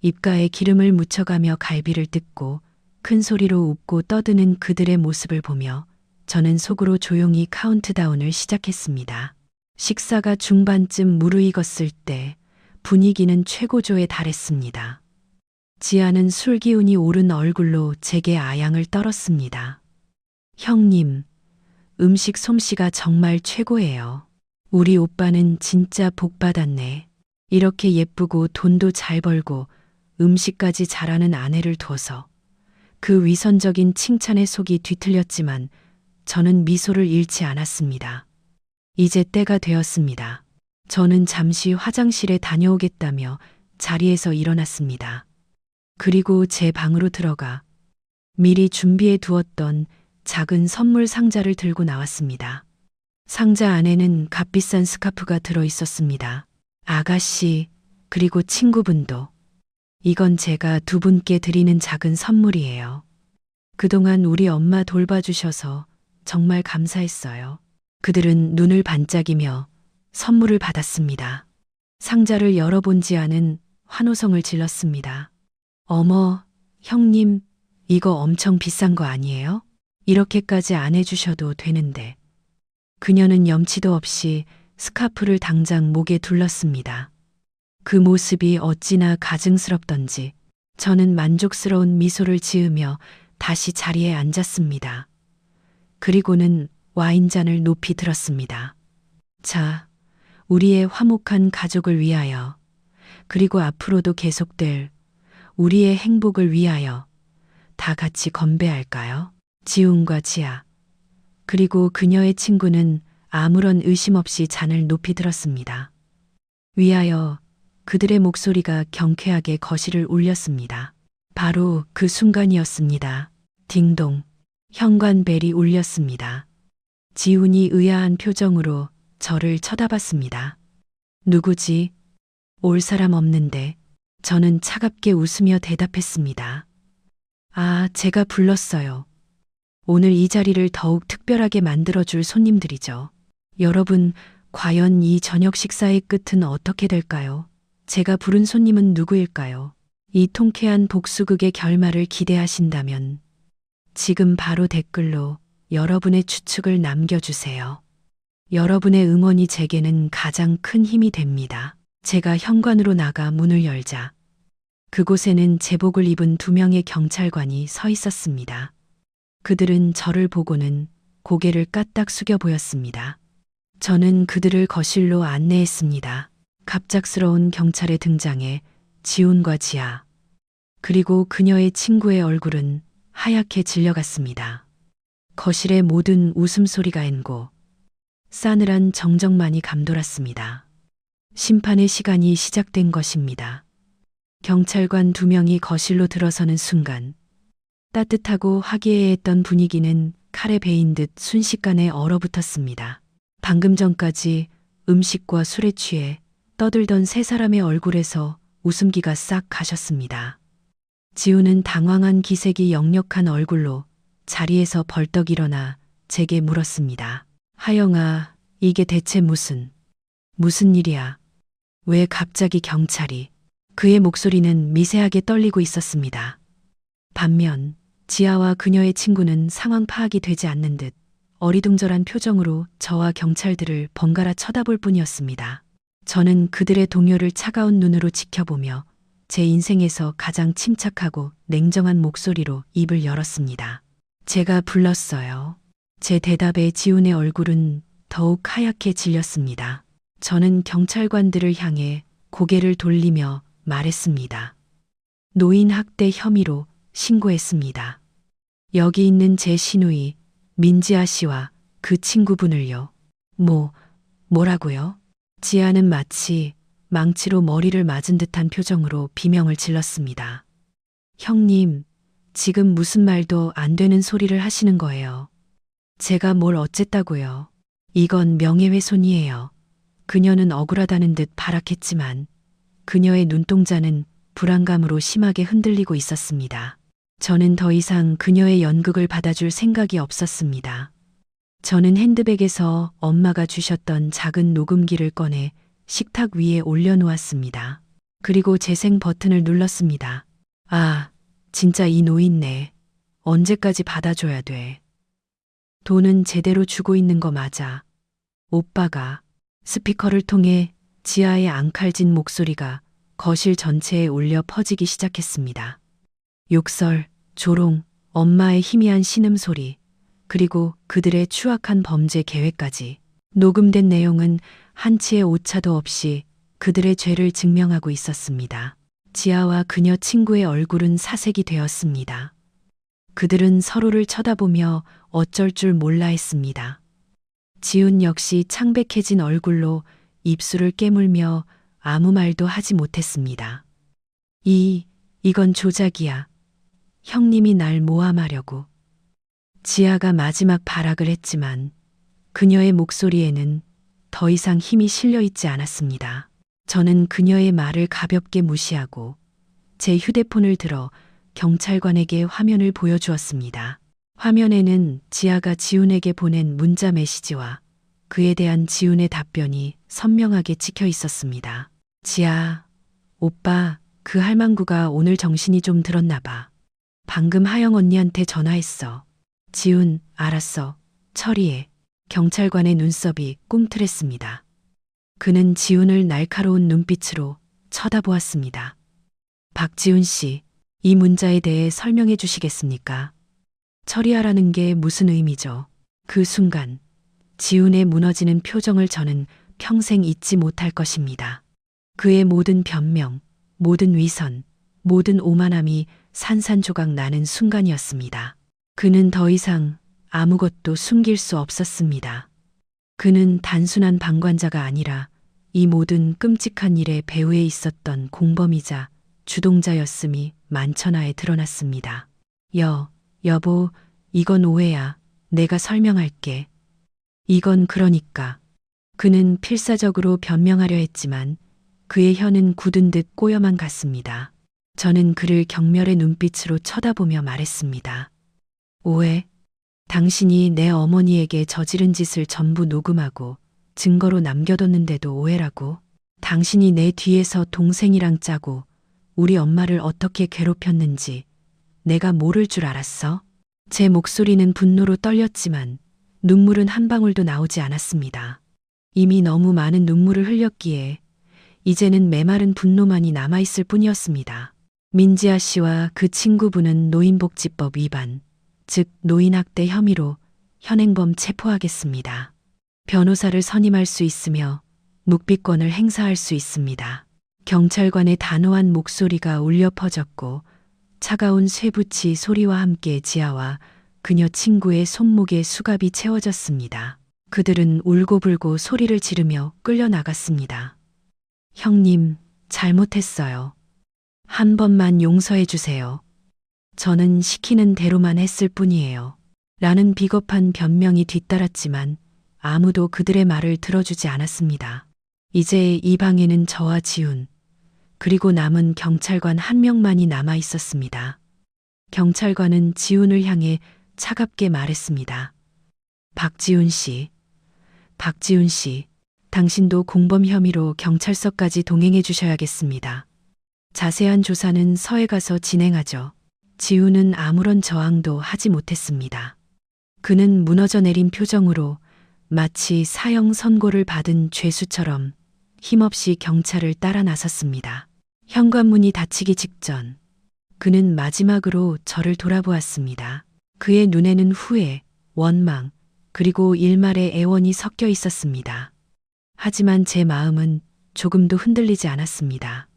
입가에 기름을 묻혀가며 갈비를 뜯고 큰 소리로 웃고 떠드는 그들의 모습을 보며 저는 속으로 조용히 카운트다운을 시작했습니다. 식사가 중반쯤 무르익었을 때 분위기는 최고조에 달했습니다. 지아는 술 기운이 오른 얼굴로 제게 아양을 떨었습니다. 형님, 음식 솜씨가 정말 최고예요. 우리 오빠는 진짜 복 받았네. 이렇게 예쁘고 돈도 잘 벌고 음식까지 잘하는 아내를 둬서. 그 위선적인 칭찬에 속이 뒤틀렸지만 저는 미소를 잃지 않았습니다. 이제 때가 되었습니다. 저는 잠시 화장실에 다녀오겠다며 자리에서 일어났습니다. 그리고 제 방으로 들어가 미리 준비해 두었던 작은 선물 상자를 들고 나왔습니다. 상자 안에는 값비싼 스카프가 들어 있었습니다. 아가씨, 그리고 친구분도. 이건 제가 두 분께 드리는 작은 선물이에요. 그동안 우리 엄마 돌봐주셔서 정말 감사했어요. 그들은 눈을 반짝이며 선물을 받았습니다. 상자를 열어본 지아는 환호성을 질렀습니다. 어머, 형님, 이거 엄청 비싼 거 아니에요? 이렇게까지 안 해주셔도 되는데. 그녀는 염치도 없이 스카프를 당장 목에 둘렀습니다. 그 모습이 어찌나 가증스럽던지 저는 만족스러운 미소를 지으며 다시 자리에 앉았습니다. 그리고는 와인잔을 높이 들었습니다. 자, 우리의 화목한 가족을 위하여, 그리고 앞으로도 계속될 우리의 행복을 위하여 다 같이 건배할까요? 지훈과 지아, 그리고 그녀의 친구는 아무런 의심 없이 잔을 높이 들었습니다. 위하여 그들의 목소리가 경쾌하게 거실을 울렸습니다. 바로 그 순간이었습니다. 딩동, 현관벨이 울렸습니다. 지훈이 의아한 표정으로 저를 쳐다봤습니다. 누구지? 올 사람 없는데. 저는 차갑게 웃으며 대답했습니다. 아, 제가 불렀어요. 오늘 이 자리를 더욱 특별하게 만들어줄 손님들이죠. 여러분, 과연 이 저녁 식사의 끝은 어떻게 될까요? 제가 부른 손님은 누구일까요? 이 통쾌한 복수극의 결말을 기대하신다면 지금 바로 댓글로 여러분의 추측을 남겨주세요. 여러분의 응원이 제게는 가장 큰 힘이 됩니다. 제가 현관으로 나가 문을 열자 그곳에는 제복을 입은 2명의 경찰관이 서 있었습니다. 그들은 저를 보고는 고개를 까딱 숙여 보였습니다. 저는 그들을 거실로 안내했습니다. 갑작스러운 경찰의 등장에 지훈과 지아, 그리고 그녀의 친구의 얼굴은 하얗게 질려갔습니다. 거실의 모든 웃음소리가 앤고 싸늘한 정적만이 감돌았습니다. 심판의 시간이 시작된 것입니다. 경찰관 2명이 거실로 들어서는 순간 따뜻하고 화기애애했던 분위기는 칼에 베인 듯 순식간에 얼어붙었습니다. 방금 전까지 음식과 술에 취해 떠들던 3사람의 얼굴에서 웃음기가 싹 가셨습니다. 지우는 당황한 기색이 역력한 얼굴로 자리에서 벌떡 일어나 제게 물었습니다. 하영아, 이게 대체 무슨 일이야? 왜 갑자기 경찰이? 그의 목소리는 미세하게 떨리고 있었습니다. 반면 지아와 그녀의 친구는 상황 파악이 되지 않는 듯 어리둥절한 표정으로 저와 경찰들을 번갈아 쳐다볼 뿐이었습니다. 저는 그들의 동요를 차가운 눈으로 지켜보며 제 인생에서 가장 침착하고 냉정한 목소리로 입을 열었습니다. 제가 불렀어요. 제 대답에 지훈의 얼굴은 더욱 하얗게 질렸습니다. 저는 경찰관들을 향해 고개를 돌리며 말했습니다. 노인 학대 혐의로 신고했습니다. 여기 있는 제 시누이 민지아 씨와 그 친구분을요. 뭐라고요? 지아는 마치 망치로 머리를 맞은 듯한 표정으로 비명을 질렀습니다. 형님, 지금 무슨 말도 안 되는 소리를 하시는 거예요. 제가 뭘 어쨌다고요. 이건 명예훼손이에요. 그녀는 억울하다는 듯 발악했지만 그녀의 눈동자는 불안감으로 심하게 흔들리고 있었습니다. 저는 더 이상 그녀의 연극을 받아줄 생각이 없었습니다. 저는 핸드백에서 엄마가 주셨던 작은 녹음기를 꺼내 식탁 위에 올려놓았습니다. 그리고 재생 버튼을 눌렀습니다. 아, 진짜 이 노인네. 언제까지 받아줘야 돼. 돈은 제대로 주고 있는 거 맞아. 오빠가. 스피커를 통해 지아의 앙칼진 목소리가 거실 전체에 울려 퍼지기 시작했습니다. 욕설, 조롱, 엄마의 희미한 신음소리, 그리고 그들의 추악한 범죄 계획까지. 녹음된 내용은 한치의 오차도 없이 그들의 죄를 증명하고 있었습니다. 지아와 그녀 친구의 얼굴은 사색이 되었습니다. 그들은 서로를 쳐다보며 어쩔 줄 몰라 했습니다. 지훈 역시 창백해진 얼굴로 입술을 깨물며 아무 말도 하지 못했습니다. 이건 조작이야. 형님이 날 모함하려고. 지아가 마지막 발악을 했지만 그녀의 목소리에는 더 이상 힘이 실려 있지 않았습니다. 저는 그녀의 말을 가볍게 무시하고 제 휴대폰을 들어 경찰관에게 화면을 보여주었습니다. 화면에는 지아가 지훈에게 보낸 문자 메시지와 그에 대한 지훈의 답변이 선명하게 찍혀 있었습니다. 지아, 오빠, 그 할망구가 오늘 정신이 좀 들었나 봐. 방금 하영 언니한테 전화했어. 지훈, 알았어. 처리해. 경찰관의 눈썹이 꿈틀했습니다. 그는 지훈을 날카로운 눈빛으로 쳐다보았습니다. 박지훈 씨, 이 문자에 대해 설명해 주시겠습니까? 처리하라는 게 무슨 의미죠? 그 순간 지훈의 무너지는 표정을 저는 평생 잊지 못할 것입니다. 그의 모든 변명, 모든 위선, 모든 오만함이 산산조각 나는 순간이었습니다. 그는 더 이상 아무것도 숨길 수 없었습니다. 그는 단순한 방관자가 아니라 이 모든 끔찍한 일의 배후에 있었던 공범이자 주동자였음이 만천하에 드러났습니다. 여보, 이건 오해야. 내가 설명할게. 이건 그러니까. 그는 필사적으로 변명하려 했지만 그의 혀는 굳은 듯 꼬여만 갔습니다. 저는 그를 경멸의 눈빛으로 쳐다보며 말했습니다. 오해? 당신이 내 어머니에게 저지른 짓을 전부 녹음하고 증거로 남겨뒀는데도 오해라고? 당신이 내 뒤에서 동생이랑 짜고 우리 엄마를 어떻게 괴롭혔는지 내가 모를 줄 알았어? 제 목소리는 분노로 떨렸지만 눈물은 한 방울도 나오지 않았습니다. 이미 너무 많은 눈물을 흘렸기에 이제는 메마른 분노만이 남아있을 뿐이었습니다. 민지아 씨와 그 친구분은 노인복지법 위반, 즉 노인학대 혐의로 현행범 체포하겠습니다. 변호사를 선임할 수 있으며 묵비권을 행사할 수 있습니다. 경찰관의 단호한 목소리가 울려 퍼졌고 차가운 쇠붙이 소리와 함께 지아와 그녀 친구의 손목에 수갑이 채워졌습니다. 그들은 울고불고 소리를 지르며 끌려나갔습니다. 형님, 잘못했어요. 한 번만 용서해 주세요. 저는 시키는 대로만 했을 뿐이에요. 라는 비겁한 변명이 뒤따랐지만 아무도 그들의 말을 들어주지 않았습니다. 이제 이 방에는 저와 지훈, 그리고 남은 경찰관 한 명만이 남아 있었습니다. 경찰관은 지훈을 향해 차갑게 말했습니다. 박지훈 씨, 당신도 공범 혐의로 경찰서까지 동행해 주셔야겠습니다. 자세한 조사는 서에 가서 진행하죠. 지훈은 아무런 저항도 하지 못했습니다. 그는 무너져 내린 표정으로 마치 사형 선고를 받은 죄수처럼 힘없이 경찰을 따라 나섰습니다. 현관문이 닫히기 직전 그는 마지막으로 저를 돌아보았습니다. 그의 눈에는 후회, 원망, 그리고 일말의 애원이 섞여 있었습니다. 하지만 제 마음은 조금도 흔들리지 않았습니다.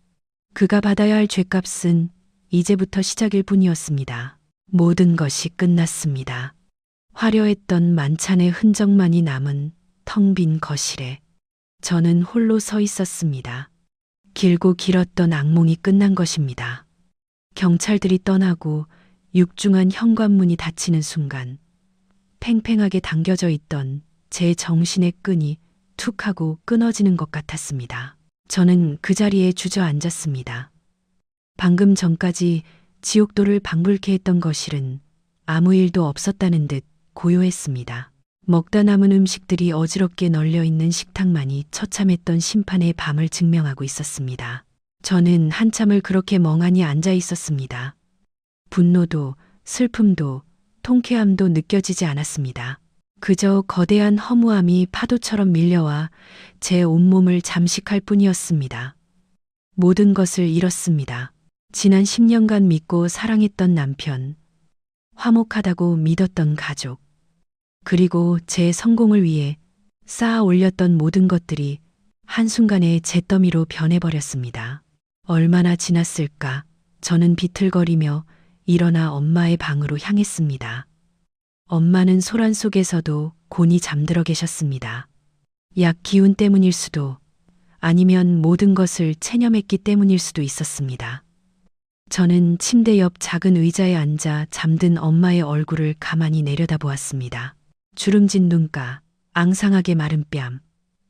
그가 받아야 할 죗값은 이제부터 시작일 뿐이었습니다. 모든 것이 끝났습니다. 화려했던 만찬의 흔적만이 남은 텅 빈 거실에 저는 홀로 서 있었습니다. 길고 길었던 악몽이 끝난 것입니다. 경찰들이 떠나고 육중한 현관문이 닫히는 순간 팽팽하게 당겨져 있던 제 정신의 끈이 툭 하고 끊어지는 것 같았습니다. 저는 그 자리에 주저앉았습니다. 방금 전까지 지옥도를 방불케 했던 거실은 아무 일도 없었다는 듯 고요했습니다. 먹다 남은 음식들이 어지럽게 널려 있는 식탁만이 처참했던 심판의 밤을 증명하고 있었습니다. 저는 한참을 그렇게 멍하니 앉아 있었습니다. 분노도 슬픔도 통쾌함도 느껴지지 않았습니다. 그저 거대한 허무함이 파도처럼 밀려와 제 온몸을 잠식할 뿐이었습니다. 모든 것을 잃었습니다. 지난 10년간 믿고 사랑했던 남편, 화목하다고 믿었던 가족, 그리고 제 성공을 위해 쌓아 올렸던 모든 것들이 한순간에 잿더미로 변해버렸습니다. 얼마나 지났을까? 저는 비틀거리며 일어나 엄마의 방으로 향했습니다. 엄마는 소란 속에서도 곤히 잠들어 계셨습니다. 약 기운 때문일 수도 아니면 모든 것을 체념했기 때문일 수도 있었습니다. 저는 침대 옆 작은 의자에 앉아 잠든 엄마의 얼굴을 가만히 내려다보았습니다. 주름진 눈가, 앙상하게 마른 뺨,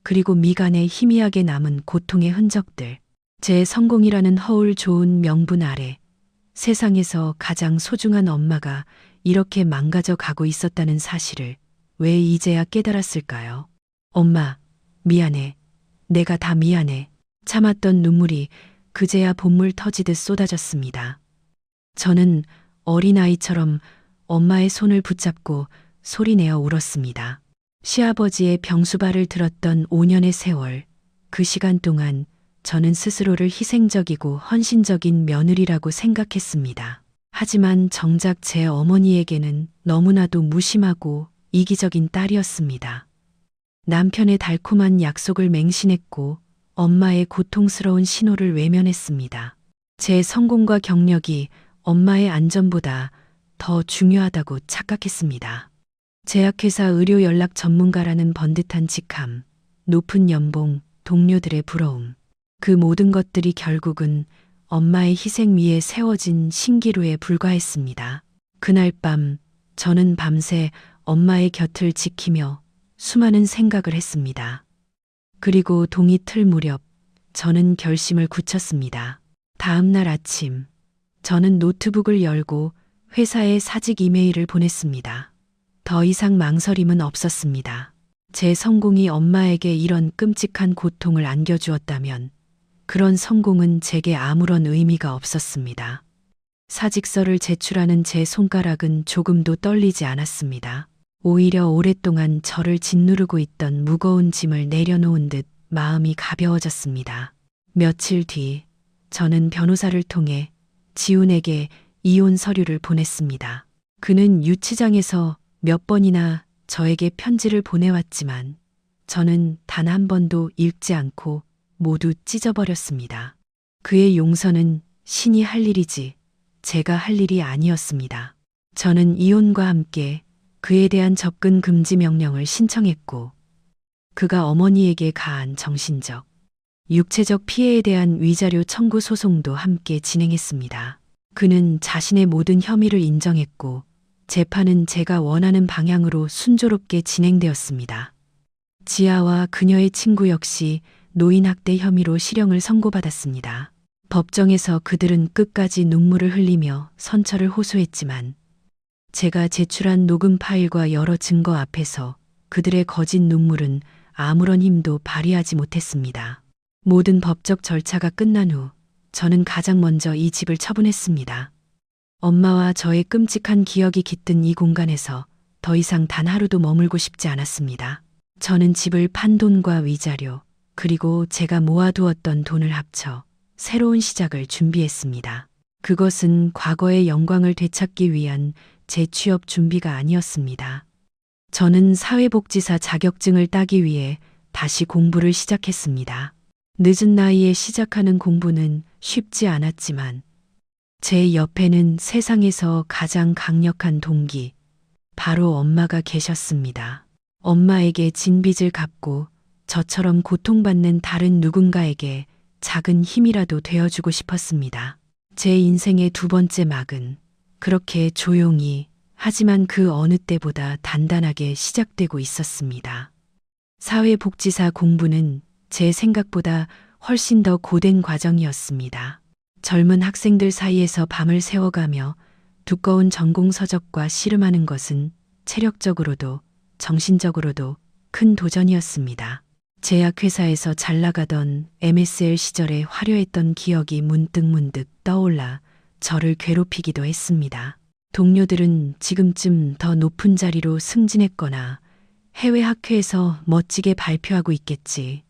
그리고 미간에 희미하게 남은 고통의 흔적들. 제 성공이라는 허울 좋은 명분 아래 세상에서 가장 소중한 엄마가 이렇게 망가져 가고 있었다는 사실을 왜 이제야 깨달았을까요? 엄마, 미안해. 내가 다 미안해. 참았던 눈물이 그제야 봇물 터지듯 쏟아졌습니다. 저는 어린아이처럼 엄마의 손을 붙잡고 소리내어 울었습니다. 시아버지의 병수발을 들었던 5년의 세월, 그 시간 동안 저는 스스로를 희생적이고 헌신적인 며느리라고 생각했습니다. 하지만 정작 제 어머니에게는 너무나도 무심하고 이기적인 딸이었습니다. 남편의 달콤한 약속을 맹신했고 엄마의 고통스러운 신호를 외면했습니다. 제 성공과 경력이 엄마의 안전보다 더 중요하다고 착각했습니다. 제약회사 의료 연락 전문가라는 번듯한 직함, 높은 연봉, 동료들의 부러움. 그 모든 것들이 결국은 엄마의 희생 위에 세워진 신기루에 불과했습니다. 그날 밤 저는 밤새 엄마의 곁을 지키며 수많은 생각을 했습니다. 그리고 동이 틀 무렵 저는 결심을 굳혔습니다. 다음 날 아침 저는 노트북을 열고 회사에 사직 이메일을 보냈습니다. 더 이상 망설임은 없었습니다. 제 성공이 엄마에게 이런 끔찍한 고통을 안겨주었다면 그런 성공은 제게 아무런 의미가 없었습니다. 사직서를 제출하는 제 손가락은 조금도 떨리지 않았습니다. 오히려 오랫동안 저를 짓누르고 있던 무거운 짐을 내려놓은 듯 마음이 가벼워졌습니다. 며칠 뒤 저는 변호사를 통해 지훈에게 이혼 서류를 보냈습니다. 그는 유치장에서 몇 번이나 저에게 편지를 보내왔지만 저는 단 한 번도 읽지 않고 모두 찢어버렸습니다. 그의 용서는 신이 할 일이지 제가 할 일이 아니었습니다. 저는 이혼과 함께 그에 대한 접근 금지 명령을 신청했고 그가 어머니에게 가한 정신적, 육체적 피해에 대한 위자료 청구 소송도 함께 진행했습니다. 그는 자신의 모든 혐의를 인정했고 재판은 제가 원하는 방향으로 순조롭게 진행되었습니다. 지아와 그녀의 친구 역시 노인학대 혐의로 실형을 선고받았습니다. 법정에서 그들은 끝까지 눈물을 흘리며 선처를 호소했지만 제가 제출한 녹음 파일과 여러 증거 앞에서 그들의 거짓 눈물은 아무런 힘도 발휘하지 못했습니다. 모든 법적 절차가 끝난 후 저는 가장 먼저 이 집을 처분했습니다. 엄마와 저의 끔찍한 기억이 깃든 이 공간에서 더 이상 단 하루도 머물고 싶지 않았습니다. 저는 집을 판 돈과 위자료, 그리고 제가 모아두었던 돈을 합쳐 새로운 시작을 준비했습니다. 그것은 과거의 영광을 되찾기 위한 제 취업 준비가 아니었습니다. 저는 사회복지사 자격증을 따기 위해 다시 공부를 시작했습니다. 늦은 나이에 시작하는 공부는 쉽지 않았지만 제 옆에는 세상에서 가장 강력한 동기, 바로 엄마가 계셨습니다. 엄마에게 진 빚을 갚고 저처럼 고통받는 다른 누군가에게 작은 힘이라도 되어주고 싶었습니다. 제 인생의 두 번째 막은 그렇게 조용히 하지만 그 어느 때보다 단단하게 시작되고 있었습니다. 사회복지사 공부는 제 생각보다 훨씬 더 고된 과정이었습니다. 젊은 학생들 사이에서 밤을 새워가며 두꺼운 전공 서적과 씨름하는 것은 체력적으로도 정신적으로도 큰 도전이었습니다. 제약회사에서 잘 나가던 MSL 시절에 화려했던 기억이 문득 떠올라 저를 괴롭히기도 했습니다. 동료들은 지금쯤 더 높은 자리로 승진했거나 해외 학회에서 멋지게 발표하고 있겠지.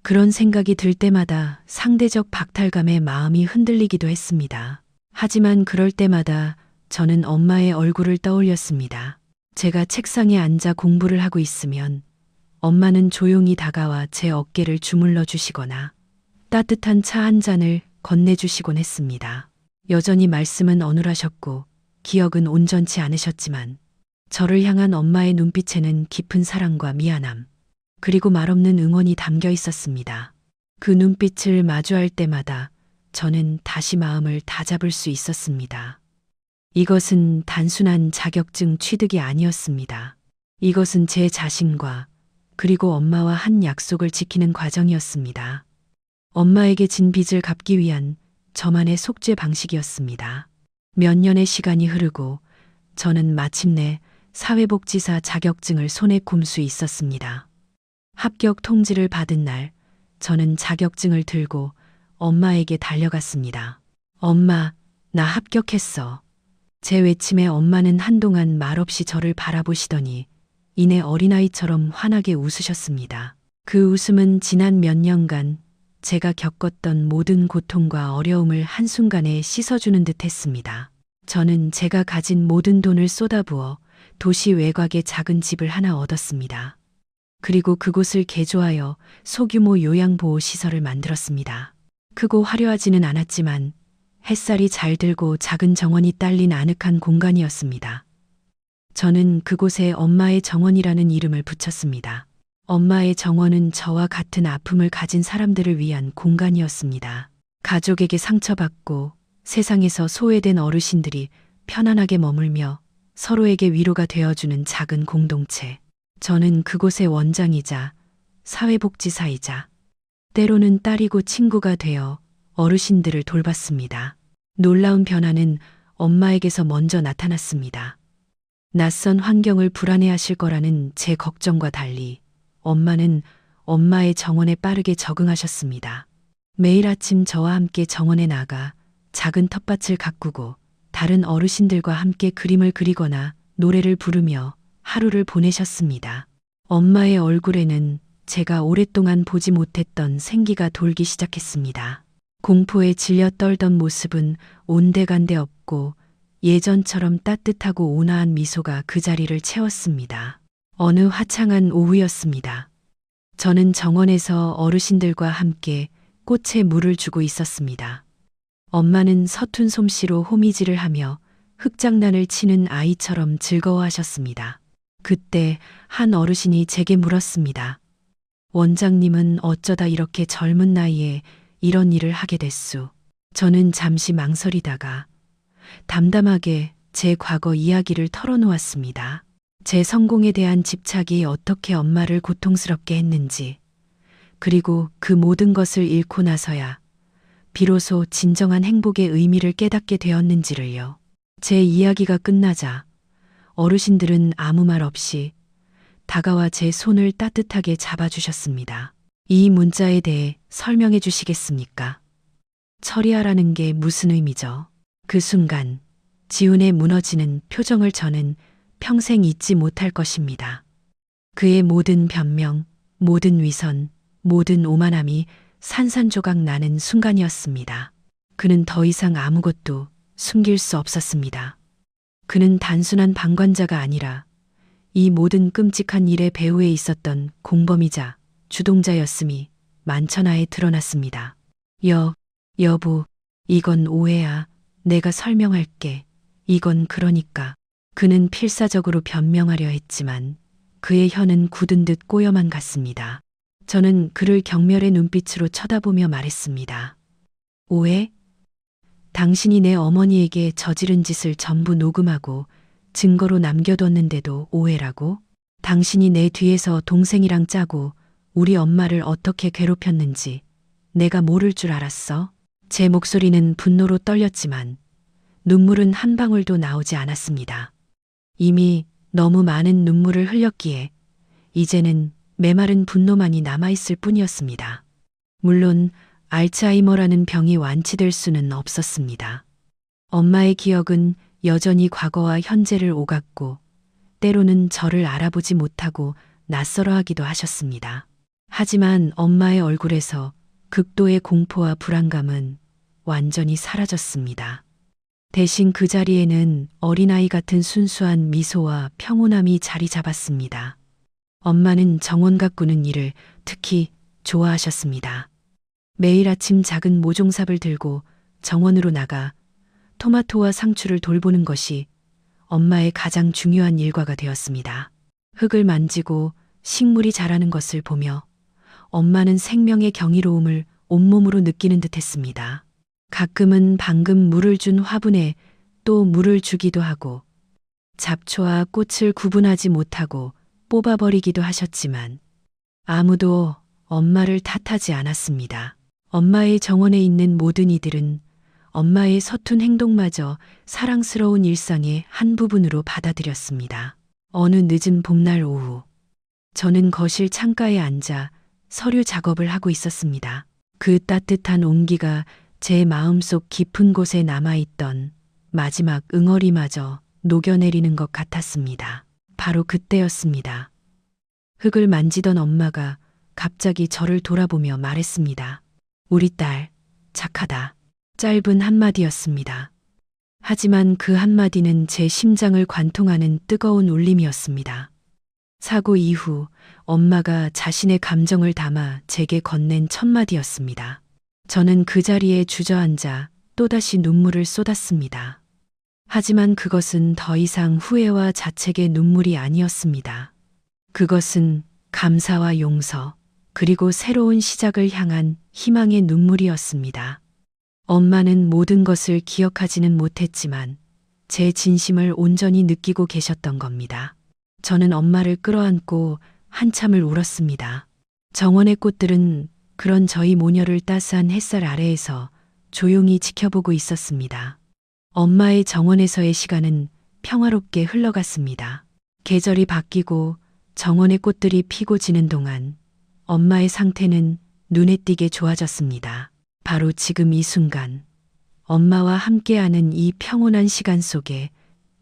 그런 생각이 들 때마다 상대적 박탈감에 마음이 흔들리기도 했습니다. 하지만 그럴 때마다 저는 엄마의 얼굴을 떠올렸습니다. 제가 책상에 앉아 공부를 하고 있으면 엄마는 조용히 다가와 제 어깨를 주물러 주시거나 따뜻한 차 한 잔을 건네주시곤 했습니다. 여전히 말씀은 어눌하셨고 기억은 온전치 않으셨지만 저를 향한 엄마의 눈빛에는 깊은 사랑과 미안함, 그리고 말없는 응원이 담겨 있었습니다. 그 눈빛을 마주할 때마다 저는 다시 마음을 다잡을 수 있었습니다. 이것은 단순한 자격증 취득이 아니었습니다. 이것은 제 자신과 그리고 엄마와 한 약속을 지키는 과정이었습니다. 엄마에게 진 빚을 갚기 위한 저만의 속죄 방식이었습니다. 몇 년의 시간이 흐르고 저는 마침내 사회복지사 자격증을 손에 쿰 수 있었습니다. 합격 통지를 받은 날, 저는 자격증을 들고 엄마에게 달려갔습니다. 엄마, 나 합격했어. 제 외침에 엄마는 한동안 말없이 저를 바라보시더니 이내 어린아이처럼 환하게 웃으셨습니다. 그 웃음은 지난 몇 년간 제가 겪었던 모든 고통과 어려움을 한순간에 씻어주는 듯 했습니다. 저는 제가 가진 모든 돈을 쏟아부어 도시 외곽에 작은 집을 하나 얻었습니다. 그리고 그곳을 개조하여 소규모 요양보호시설을 만들었습니다. 크고 화려하지는 않았지만 햇살이 잘 들고 작은 정원이 딸린 아늑한 공간이었습니다. 저는 그곳에 엄마의 정원이라는 이름을 붙였습니다. 엄마의 정원은 저와 같은 아픔을 가진 사람들을 위한 공간이었습니다. 가족에게 상처받고 세상에서 소외된 어르신들이 편안하게 머물며 서로에게 위로가 되어주는 작은 공동체. 저는 그곳의 원장이자 사회복지사이자 때로는 딸이고 친구가 되어 어르신들을 돌봤습니다. 놀라운 변화는 엄마에게서 먼저 나타났습니다. 낯선 환경을 불안해하실 거라는 제 걱정과 달리 엄마는 엄마의 정원에 빠르게 적응하셨습니다. 매일 아침 저와 함께 정원에 나가 작은 텃밭을 가꾸고 다른 어르신들과 함께 그림을 그리거나 노래를 부르며 하루를 보내셨습니다. 엄마의 얼굴에는 제가 오랫동안 보지 못했던 생기가 돌기 시작했습니다. 공포에 질려 떨던 모습은 온데간데 없고 예전처럼 따뜻하고 온화한 미소가 그 자리를 채웠습니다. 어느 화창한 오후였습니다. 저는 정원에서 어르신들과 함께 꽃에 물을 주고 있었습니다. 엄마는 서툰 솜씨로 호미질을 하며 흙장난을 치는 아이처럼 즐거워하셨습니다. 그때 한 어르신이 제게 물었습니다. 원장님은 어쩌다 이렇게 젊은 나이에 이런 일을 하게 됐소? 저는 잠시 망설이다가 담담하게 제 과거 이야기를 털어놓았습니다. 제 성공에 대한 집착이 어떻게 엄마를 고통스럽게 했는지, 그리고 그 모든 것을 잃고 나서야 비로소 진정한 행복의 의미를 깨닫게 되었는지를요. 제 이야기가 끝나자 어르신들은 아무 말 없이 다가와 제 손을 따뜻하게 잡아주셨습니다. 이 문자에 대해 설명해 주시겠습니까? 처리하라는 게 무슨 의미죠? 그 순간 지훈의 무너지는 표정을 저는 평생 잊지 못할 것입니다. 그의 모든 변명, 모든 위선, 모든 오만함이 산산조각 나는 순간이었습니다. 그는 더 이상 아무것도 숨길 수 없었습니다. 그는 단순한 방관자가 아니라 이 모든 끔찍한 일의 배후에 있었던 공범이자 주동자였음이 만천하에 드러났습니다. 여보, 이건 오해야. 내가 설명할게. 이건 그러니까. 그는 필사적으로 변명하려 했지만 그의 혀는 굳은 듯 꼬여만 갔습니다. 저는 그를 경멸의 눈빛으로 쳐다보며 말했습니다. 오해? 당신이 내 어머니에게 저지른 짓을 전부 녹음하고 증거로 남겨뒀는데도 오해라고? 당신이 내 뒤에서 동생이랑 짜고 우리 엄마를 어떻게 괴롭혔는지 내가 모를 줄 알았어? 제 목소리는 분노로 떨렸지만 눈물은 한 방울도 나오지 않았습니다. 이미 너무 많은 눈물을 흘렸기에 이제는 메마른 분노만이 남아있을 뿐이었습니다. 물론 알츠하이머라는 병이 완치될 수는 없었습니다. 엄마의 기억은 여전히 과거와 현재를 오갔고 때로는 저를 알아보지 못하고 낯설어하기도 하셨습니다. 하지만 엄마의 얼굴에서 극도의 공포와 불안감은 완전히 사라졌습니다. 대신 그 자리에는 어린아이 같은 순수한 미소와 평온함이 자리 잡았습니다. 엄마는 정원 가꾸는 일을 특히 좋아하셨습니다. 매일 아침 작은 모종삽을 들고 정원으로 나가 토마토와 상추를 돌보는 것이 엄마의 가장 중요한 일과가 되었습니다. 흙을 만지고 식물이 자라는 것을 보며 엄마는 생명의 경이로움을 온몸으로 느끼는 듯했습니다. 가끔은 방금 물을 준 화분에 또 물을 주기도 하고 잡초와 꽃을 구분하지 못하고 뽑아버리기도 하셨지만 아무도 엄마를 탓하지 않았습니다. 엄마의 정원에 있는 모든 이들은 엄마의 서툰 행동마저 사랑스러운 일상의 한 부분으로 받아들였습니다. 어느 늦은 봄날 오후, 저는 거실 창가에 앉아 서류 작업을 하고 있었습니다. 그 따뜻한 온기가 제 마음속 깊은 곳에 남아있던 마지막 응어리마저 녹여내리는 것 같았습니다. 바로 그때였습니다. 흙을 만지던 엄마가 갑자기 저를 돌아보며 말했습니다. 우리 딸, 착하다. 짧은 한마디였습니다. 하지만 그 한마디는 제 심장을 관통하는 뜨거운 울림이었습니다. 사고 이후 엄마가 자신의 감정을 담아 제게 건넨 첫마디였습니다. 저는 그 자리에 주저앉아 또다시 눈물을 쏟았습니다. 하지만 그것은 더 이상 후회와 자책의 눈물이 아니었습니다. 그것은 감사와 용서, 그리고 새로운 시작을 향한 희망의 눈물이었습니다. 엄마는 모든 것을 기억하지는 못했지만 제 진심을 온전히 느끼고 계셨던 겁니다. 저는 엄마를 끌어안고 한참을 울었습니다. 정원의 꽃들은 그런 저희 모녀를 따스한 햇살 아래에서 조용히 지켜보고 있었습니다. 엄마의 정원에서의 시간은 평화롭게 흘러갔습니다. 계절이 바뀌고 정원의 꽃들이 피고 지는 동안 엄마의 상태는 눈에 띄게 좋아졌습니다. 바로 지금 이 순간, 엄마와 함께하는 이 평온한 시간 속에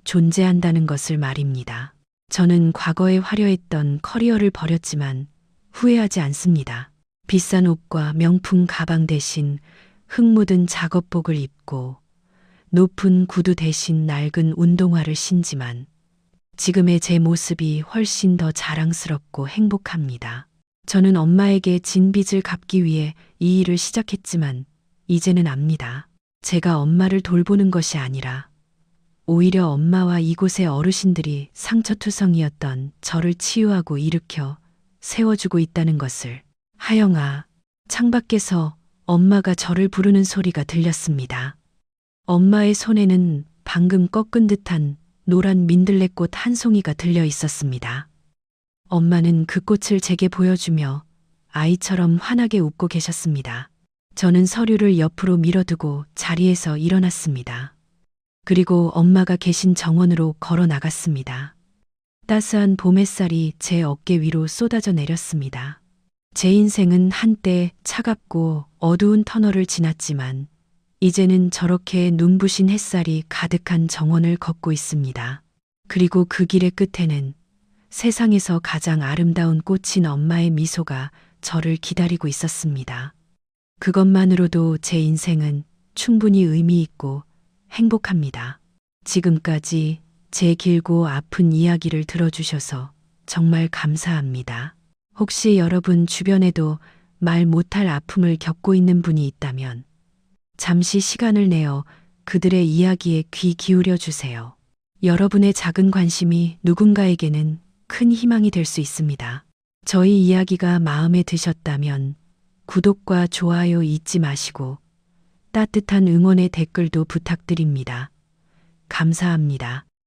존재한다는 것을 말입니다. 저는 과거에 화려했던 커리어를 버렸지만 후회하지 않습니다. 비싼 옷과 명품 가방 대신 흙 묻은 작업복을 입고 높은 구두 대신 낡은 운동화를 신지만 지금의 제 모습이 훨씬 더 자랑스럽고 행복합니다. 저는 엄마에게 진 빚을 갚기 위해 이 일을 시작했지만 이제는 압니다. 제가 엄마를 돌보는 것이 아니라 오히려 엄마와 이곳의 어르신들이 상처투성이었던 저를 치유하고 일으켜 세워주고 있다는 것을. 하영아, 창밖에서 엄마가 저를 부르는 소리가 들렸습니다. 엄마의 손에는 방금 꺾은 듯한 노란 민들레꽃 한 송이가 들려 있었습니다. 엄마는 그 꽃을 제게 보여주며 아이처럼 환하게 웃고 계셨습니다. 저는 서류를 옆으로 밀어두고 자리에서 일어났습니다. 그리고 엄마가 계신 정원으로 걸어 나갔습니다. 따스한 봄 햇살이 제 어깨 위로 쏟아져 내렸습니다. 제 인생은 한때 차갑고 어두운 터널을 지났지만 이제는 저렇게 눈부신 햇살이 가득한 정원을 걷고 있습니다. 그리고 그 길의 끝에는 세상에서 가장 아름다운 꽃인 엄마의 미소가 저를 기다리고 있었습니다. 그것만으로도 제 인생은 충분히 의미 있고 행복합니다. 지금까지 제 길고 아픈 이야기를 들어주셔서 정말 감사합니다. 혹시 여러분 주변에도 말 못할 아픔을 겪고 있는 분이 있다면 잠시 시간을 내어 그들의 이야기에 귀 기울여 주세요. 여러분의 작은 관심이 누군가에게는 큰 희망이 될 수 있습니다. 저희 이야기가 마음에 드셨다면 구독과 좋아요 잊지 마시고 따뜻한 응원의 댓글도 부탁드립니다. 감사합니다.